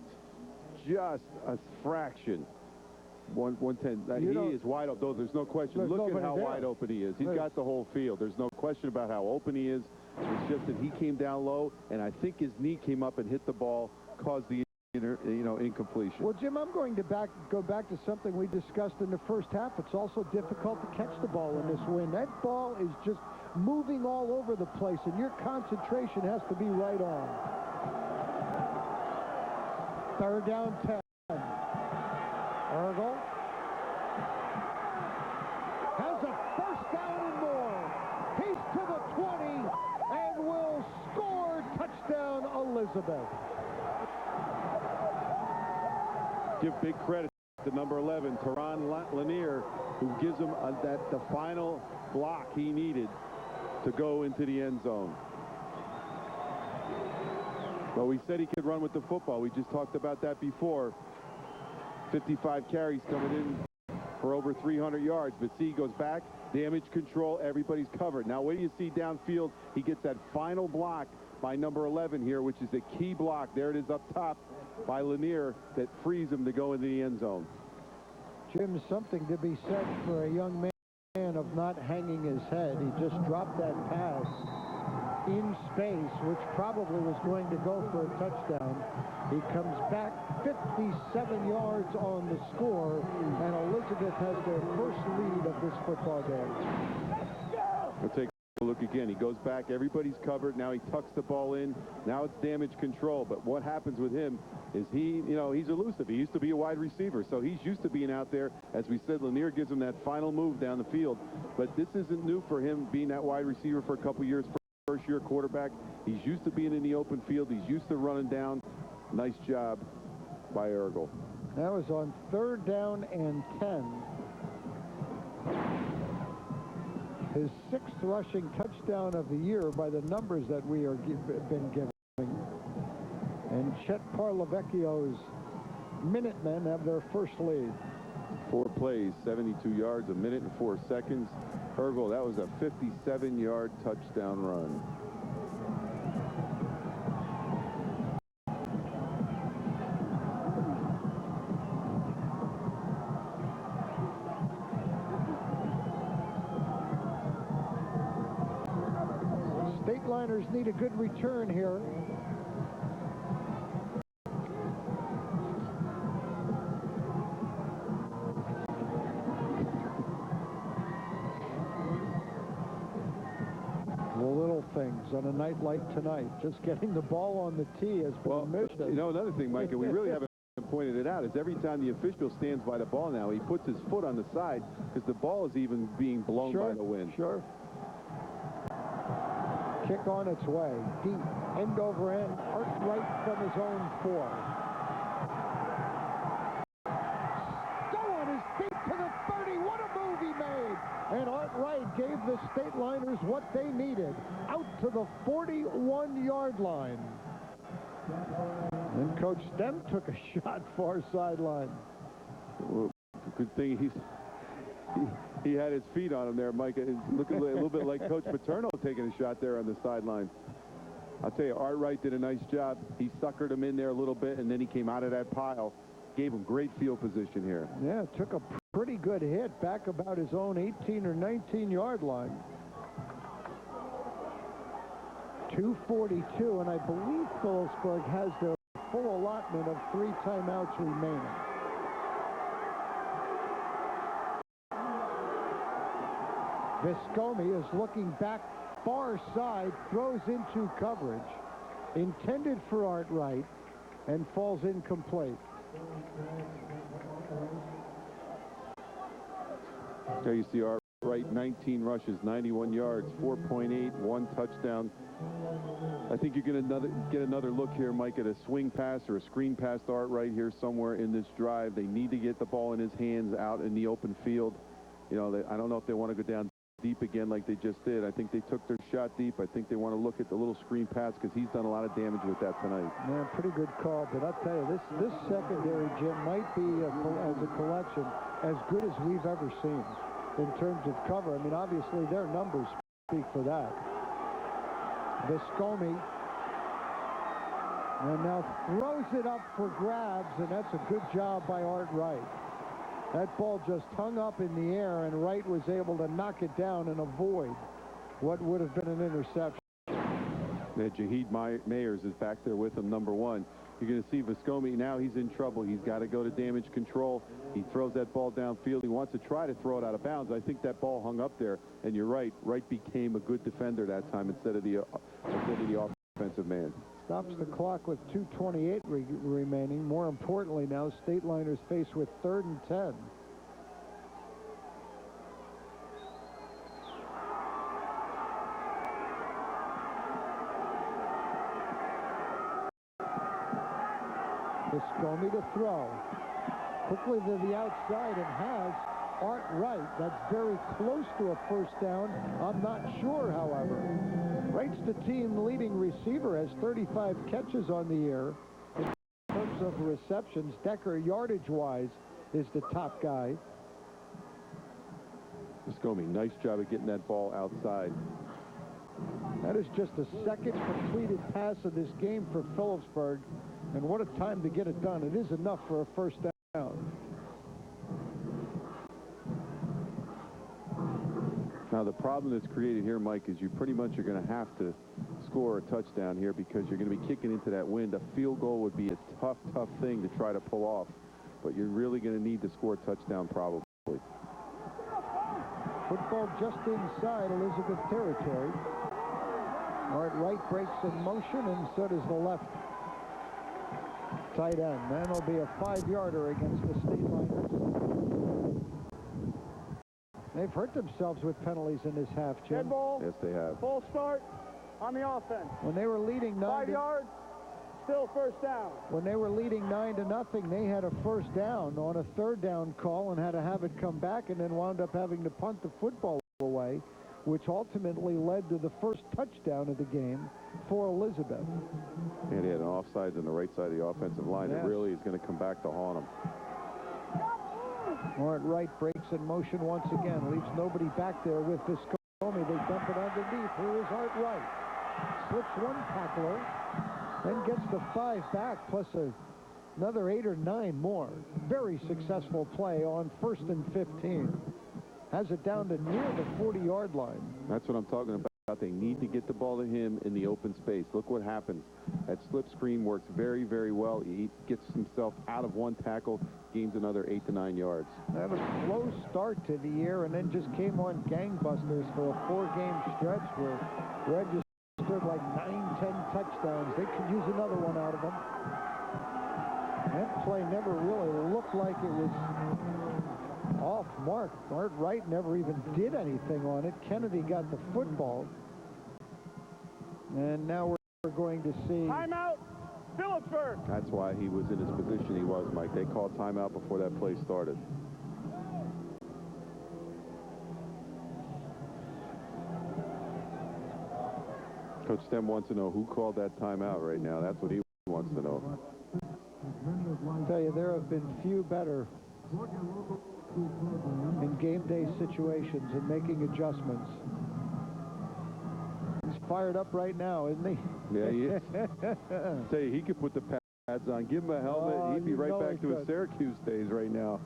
a fraction. 110. He is wide open. There's no question. Look at how wide open he is. He's got the whole field. There's no question about how open he is. It's just that he came down low, and I think his knee came up and hit the ball, caused the incompletion. Well, Jim, I'm going to go back to something we discussed in the first half. It's also difficult to catch the ball in this wind. That ball is just moving all over the place, and your concentration has to be right on. 3rd down, 10. Ergel has a first down and more. He's to the 20 and will score. Touchdown, Elizabeth. Give big credit to number 11, Teron Lanier, who gives him the final block he needed to go into the end zone. Well, we said he could run with the football. We just talked about that before. 55 carries coming in for over 300 yards. But see, he goes back, damage control, everybody's covered. Now, what do you see downfield? He gets that final block by number 11 here, which is the key block. There it is up top by Lanier that frees him to go into the end zone. Jim, something to be said for a young man of not hanging his head. He just dropped that pass in space, which probably was going to go for a touchdown. He comes back 57 yards on the score, and Elizabeth has their first lead of this football game. We'll take a look again. He goes back, everybody's covered. Now he tucks the ball in. Now it's damage control. But what happens with him is he's elusive. He used to be a wide receiver, so he's used to being out there. As we said, Lanier gives him that final move down the field. But this isn't new for him, being that wide receiver for a couple years. First-year quarterback. He's used to being in the open field. He's used to running down. Nice job by Ergel. That was on 3rd down and 10. His 6th rushing touchdown of the year by the numbers that we are been giving. And Chet Parlavecchio's Minutemen have their first lead. 4 plays, 72 yards, 1 minute and 4 seconds. Ergel, that was a 57-yard touchdown run. Stateliners need a good return here. The little things on a night like tonight, just getting the ball on the tee has been a mission. You know, another thing, Mike, and we really haven't pointed it out, is every time the official stands by the ball now, he puts his foot on the side because the ball is even being blown by the wind. Sure. Kick on its way, deep, end over end, Art Wright from his own 4. Going is deep to the 30. What a move he made! And Art Wright gave the Stateliners what they needed, out to the 41-yard line. And Coach Stem took a shot far sideline. Well, good thing he had his feet on him there, Mike. It looked a little bit like Coach Paterno taking a shot there on the sideline. I'll tell you, Art Wright did a nice job. He suckered him in there a little bit, and then he came out of that pile. Gave him great field position here. Yeah, took a pretty good hit back about his own 18 or 19-yard line. 2:42, and I believe Phillipsburg has their full allotment of 3 timeouts remaining. Viscomi is looking back far side, throws into coverage, intended for Art Wright, and falls incomplete. There you see Art Wright, 19 rushes, 91 yards, 4.8, 1 touchdown. I think you're going to get another look here, Mike, at a swing pass or a screen pass to Art Wright here somewhere in this drive. They need to get the ball in his hands out in the open field. You know, I don't know if they want to go down deep again like they just did. I think they took their shot deep. I think they want to look at the little screen pass because he's done a lot of damage with that tonight. Yeah, pretty good call, but I'll tell you, this secondary, Jim, might be, as a collection, as good as we've ever seen in terms of cover. I mean, obviously, their numbers speak for that. Viscomi, and now throws it up for grabs, and that's a good job by Art Wright. That ball just hung up in the air, and Wright was able to knock it down and avoid what would have been an interception. Jaheed Mayers is back there with him, number 1. You're going to see Viscomi now. He's in trouble. He's got to go to damage control. He throws that ball downfield. He wants to try to throw it out of bounds. I think that ball hung up there, and you're right. Wright became a good defender that time instead of the offensive man. Stops the clock with 2:28 remaining. More importantly now, Stateliners faced with 3rd and 10. Viscomi to throw. Quickly to the outside and has Art Wright. That's very close to a first down. I'm not sure, however. Wright's the team leading receiver, has 35 catches on the year. In terms of receptions, Decker, yardage-wise, is the top guy. Viscomi, nice job of getting that ball outside. That is just the 2nd completed pass of this game for Phillipsburg. And what a time to get it done. It is enough for a first down. Now, the problem that's created here, Mike, is you pretty much are going to have to score a touchdown here because you're going to be kicking into that wind. A field goal would be a tough thing to try to pull off. But you're really going to need to score a touchdown probably. Football just inside Elizabeth territory. Art Wright breaks in motion, and so does the left tight end. That'll be a 5-yarder against the Stateliners. They've hurt themselves with penalties in this half, Jim. Dead ball. Yes, they have. Full start on the offense. When they were leading 5 yards, still first down. When they were leading 9-0, they had a first down on a 3rd down call and had to have it come back, and then wound up having to punt the football away, which ultimately led to the first touchdown of the game for Elizabeth. And they had an offsides on the right side of the offensive line, it really is going to come back to haunt him. Art Wright breaks in motion once again, leaves nobody back there with Viscomi. They dump it underneath. Here is Art Wright. Slips one tackler, then gets the 5 back, plus another 8 or 9 more. Very successful play on 1st and 15. Has it down to near the 40-yard line. That's what I'm talking about. They need to get the ball to him in the open space. Look what happens. That slip screen works very, very well. He gets himself out of one tackle, gains another 8 to 9 yards. Had a slow start to the year and then just came on gangbusters for a 4-game stretch where registered like 9-10 touchdowns. They could use another one out of him. That play never really looked like it was off mark. Art Wright never even did anything on it. Kennedy got the football. And now we're going to see... Timeout, Phillipsburg. That's why he was in his position he was, Mike. They called timeout before that play started. Coach Stem wants to know who called that timeout right now. That's what he wants to know. I'll tell you, there have been few better in game day situations and making adjustments. He's fired up right now, isn't he? Yeah, he is. Tell you, he could put the pads on, give him a helmet, he'd be right back to his Syracuse days right now.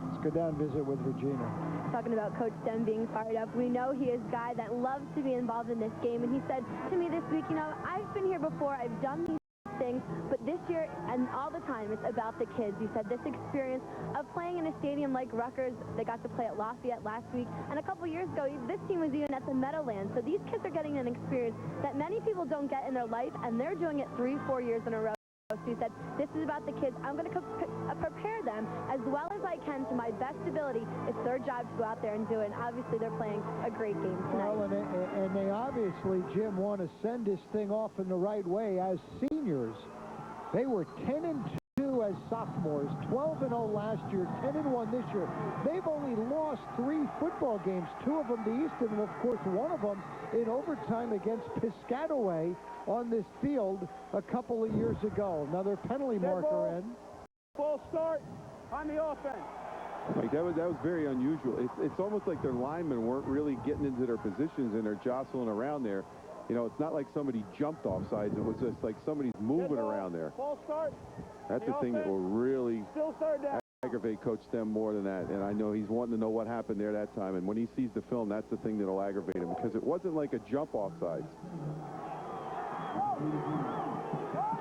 Let's go down and visit with Regina. Talking about Coach Stem being fired up, we know he is a guy that loves to be involved in this game, and he said to me this week, you know, I've been here before, I've done these things, but this year and all the time it's about the kids. He said this experience of playing in a stadium like Rutgers, they got to play at Lafayette last week, and a couple years ago this team was even at the Meadowlands, so these kids are getting an experience that many people don't get in their life, and they're doing it 3-4 years in a row. So he said, this is about the kids. I'm going to prepare them as well as I can to my best ability. It's their job to go out there and do it. And obviously, they're playing a great game tonight. Well, and they obviously, Jim, want to send this thing off in the right way as seniors. They were 10-2 as sophomores, 12-0 last year, 10-1 this year. They've only lost 3 football games, 2 of them to Easton, and of course one of them in overtime against Piscataway on this field a couple of years ago. Another penalty marker in. Full start on the offense. Like that was very unusual. It's almost like their linemen weren't really getting into their positions and they're jostling around there. You know, it's not like somebody jumped off sides. It was just like somebody's moving around there. Full start. That's the thing that will really aggravate Coach Stem more than that. And I know he's wanting to know what happened there that time. And when he sees the film, that's the thing that will aggravate him because it wasn't like a jump off sides.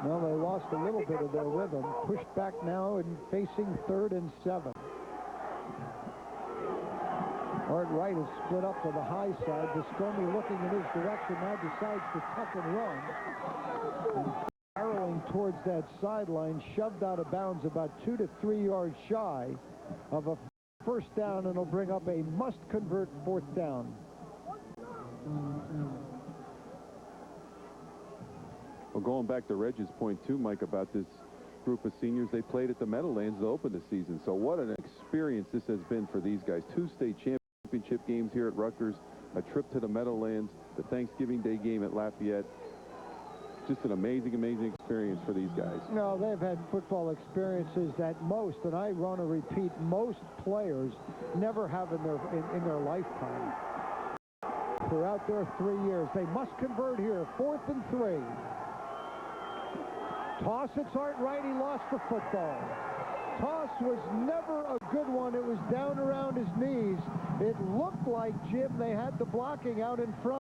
Well, they lost a little bit of their rhythm. Pushed back now and facing 3rd and 7. Art Wright is split up to the high side. Viscomi looking in his direction now decides to tuck and run. And barreling towards that sideline, shoved out of bounds about 2 to 3 yards shy of a first down, and it'll bring up a must-convert 4th down. Well, going back to Reg's point, too, Mike, about this group of seniors, they played at the Meadowlands to open the season. So what an experience this has been for these guys. 2 state championship games here at Rutgers, a trip to the Meadowlands, the Thanksgiving Day game at Lafayette. Just an amazing, amazing experience for these guys. No, they've had football experiences that most, and I want to repeat, most players never have in their lifetime. Throughout their 3 years, they must convert here. 4th and 3. Toss, it's Art Wright. He lost the football. Toss was never a good one. It was down around his knees. It looked like, Jim, they had the blocking out in front.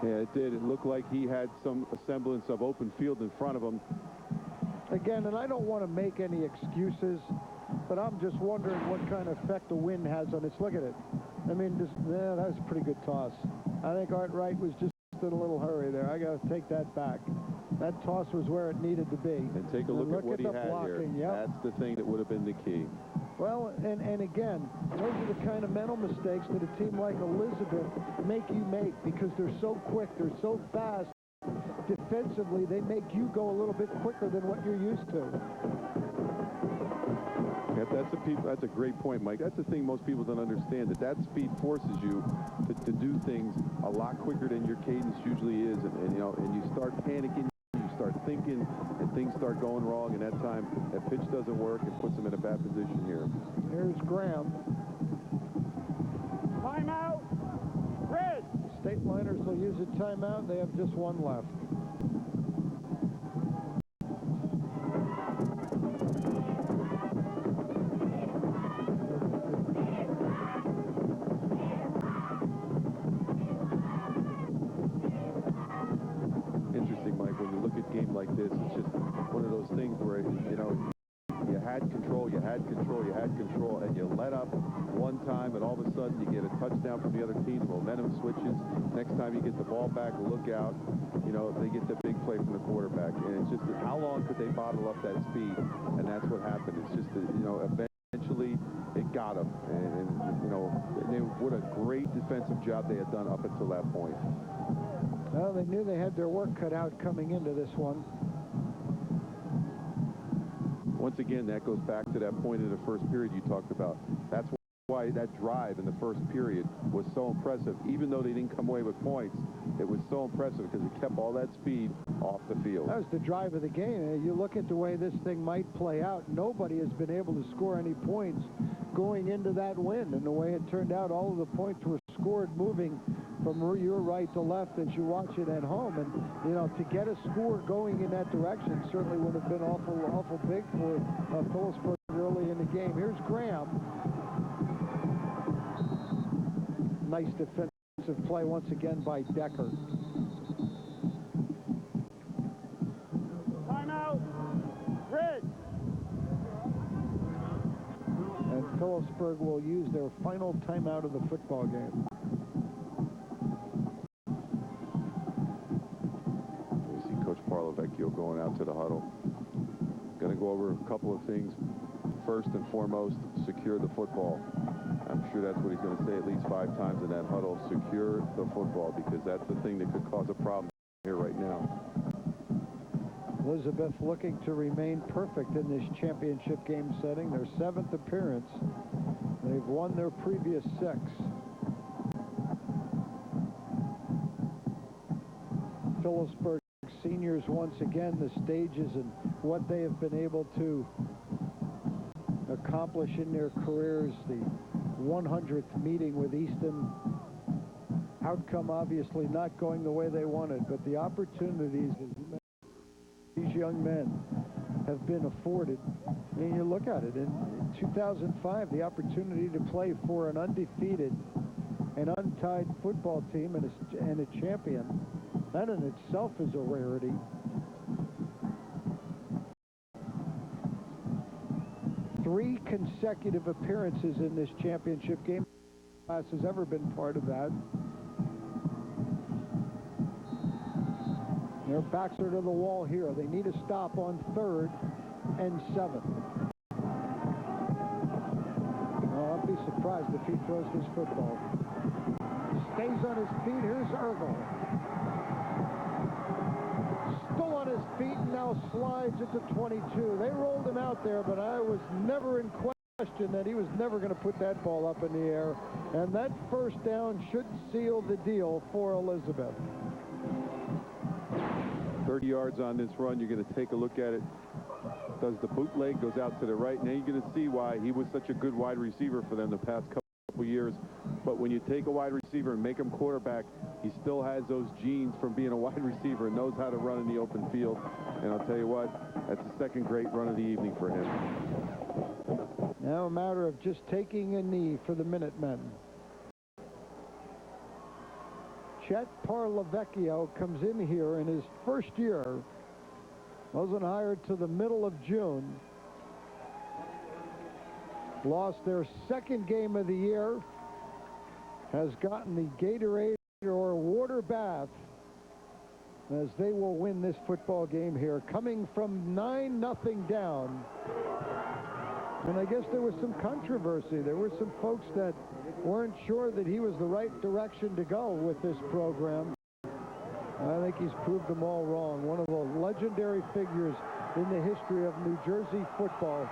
Yeah, it did. It looked like he had some semblance of open field in front of him. Again, and I don't want to make any excuses, but I'm just wondering what kind of effect the wind has on this. Look at it. I mean, that was a pretty good toss. I think Art Wright was just in a little hurry there. I got to take that back. That toss was where it needed to be. And take a look at what he had blocking here. Yep. That's the thing that would have been the key. Well, and again, those are the kind of mental mistakes that a team like Elizabeth make you make because they're so quick, they're so fast. Defensively, they make you go a little bit quicker than what you're used to. That's a great point, Mike. That's the thing most people don't understand, that speed forces you to do things a lot quicker than your cadence usually is, and you start panicking, you start thinking, and things start going wrong, and that time that pitch doesn't work and puts them in a bad position here. Here's Graham. Timeout. Red. State Liners will use a timeout. They have just one left. Interesting, Mike, when you look at a game like this, it's just one of those things where, you had control, and you let up one time, and all of a sudden you get a touchdown from the other team, the momentum switches. Next time you get the ball back, look out, they get the big play from the quarterback. And it's just that how long could they bottle up that speed? And that's what happened. It's just that, eventually it got them. What a great defensive job they had done up until that point. Well, they knew they had their work cut out coming into this one. Once again, that goes back to that point in the first period you talked about. That's why that drive in the first period was so impressive. Even though they didn't come away with points, it was so impressive because it kept all that speed off the field. That was the drive of the game. You look at the way this thing might play out, nobody has been able to score any points going into that win. And the way it turned out, all of the points were scored moving from your right to left as you watch it at home. And, to get a score going in that direction certainly would have been awful big for Phillipsburg early in the game. Here's Graham. Nice defensive play once again by Decker. Timeout. Red. And Phillipsburg will use their final timeout of the football game. We see Coach Parlavecchio going out to the huddle. Going to go over a couple of things. First and foremost, secure the football. I'm sure that's what he's going to say at least 5 times in that huddle. Secure the football, because that's the thing that could cause a problem here right now. Elizabeth looking to remain perfect in this championship game setting. Their 7th appearance. They've won their previous 6. Phillipsburg seniors once again, the stages and what they have been able to accomplish in their careers. The 100th meeting with Easton. Outcome obviously not going the way they wanted, but the opportunities that these young men have been afforded. I mean, you look at it, in 2005, the opportunity to play for an undefeated and untied football team and a champion, that in itself is a rarity. Three consecutive appearances in this championship game. Class has ever been part of that. Their backs are to the wall here. They need a stop on 3rd and 7. I'll be surprised if he throws this football. Stays on his feet. Here's Ergel. Still on his feet and now slides at the 22. They rolled him out there, but I was never in question that he was never going to put that ball up in the air. And that first down should seal the deal for Elizabeth. 30 yards on this run. You're going to take a look at it. Does the bootleg, goes out to the right. Now you're going to see why he was such a good wide receiver for them the past couple years. But when you take a wide receiver and make him quarterback, he still has those genes from being a wide receiver and knows how to run in the open field. And I'll tell you what, that's the second great run of the evening for him. Now a matter of just taking a knee for the Minutemen. Chet Parlavecchio comes in here in his first year. Wasn't hired till the middle of June. Lost their second game of the year. Has gotten the Gatorade or water bath as they will win this football game here, coming from 9-0 down. And I guess there was some controversy. There were some folks that weren't sure that he was the right direction to go with this program. I think he's proved them all wrong. One of the legendary figures in the history of New Jersey football.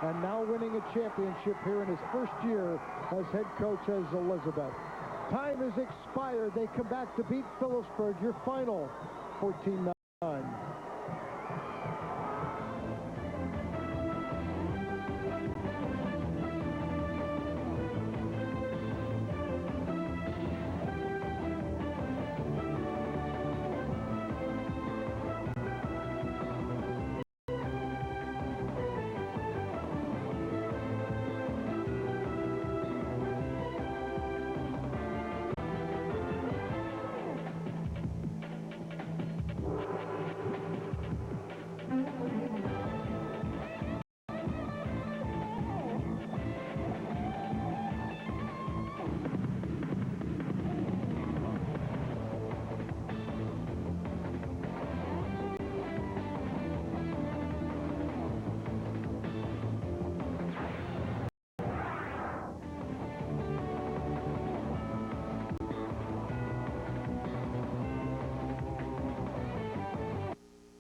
and now winning a championship here in his first year as head coach as Elizabeth. Time has expired. They come back to beat Phillipsburg. Your final 14-9.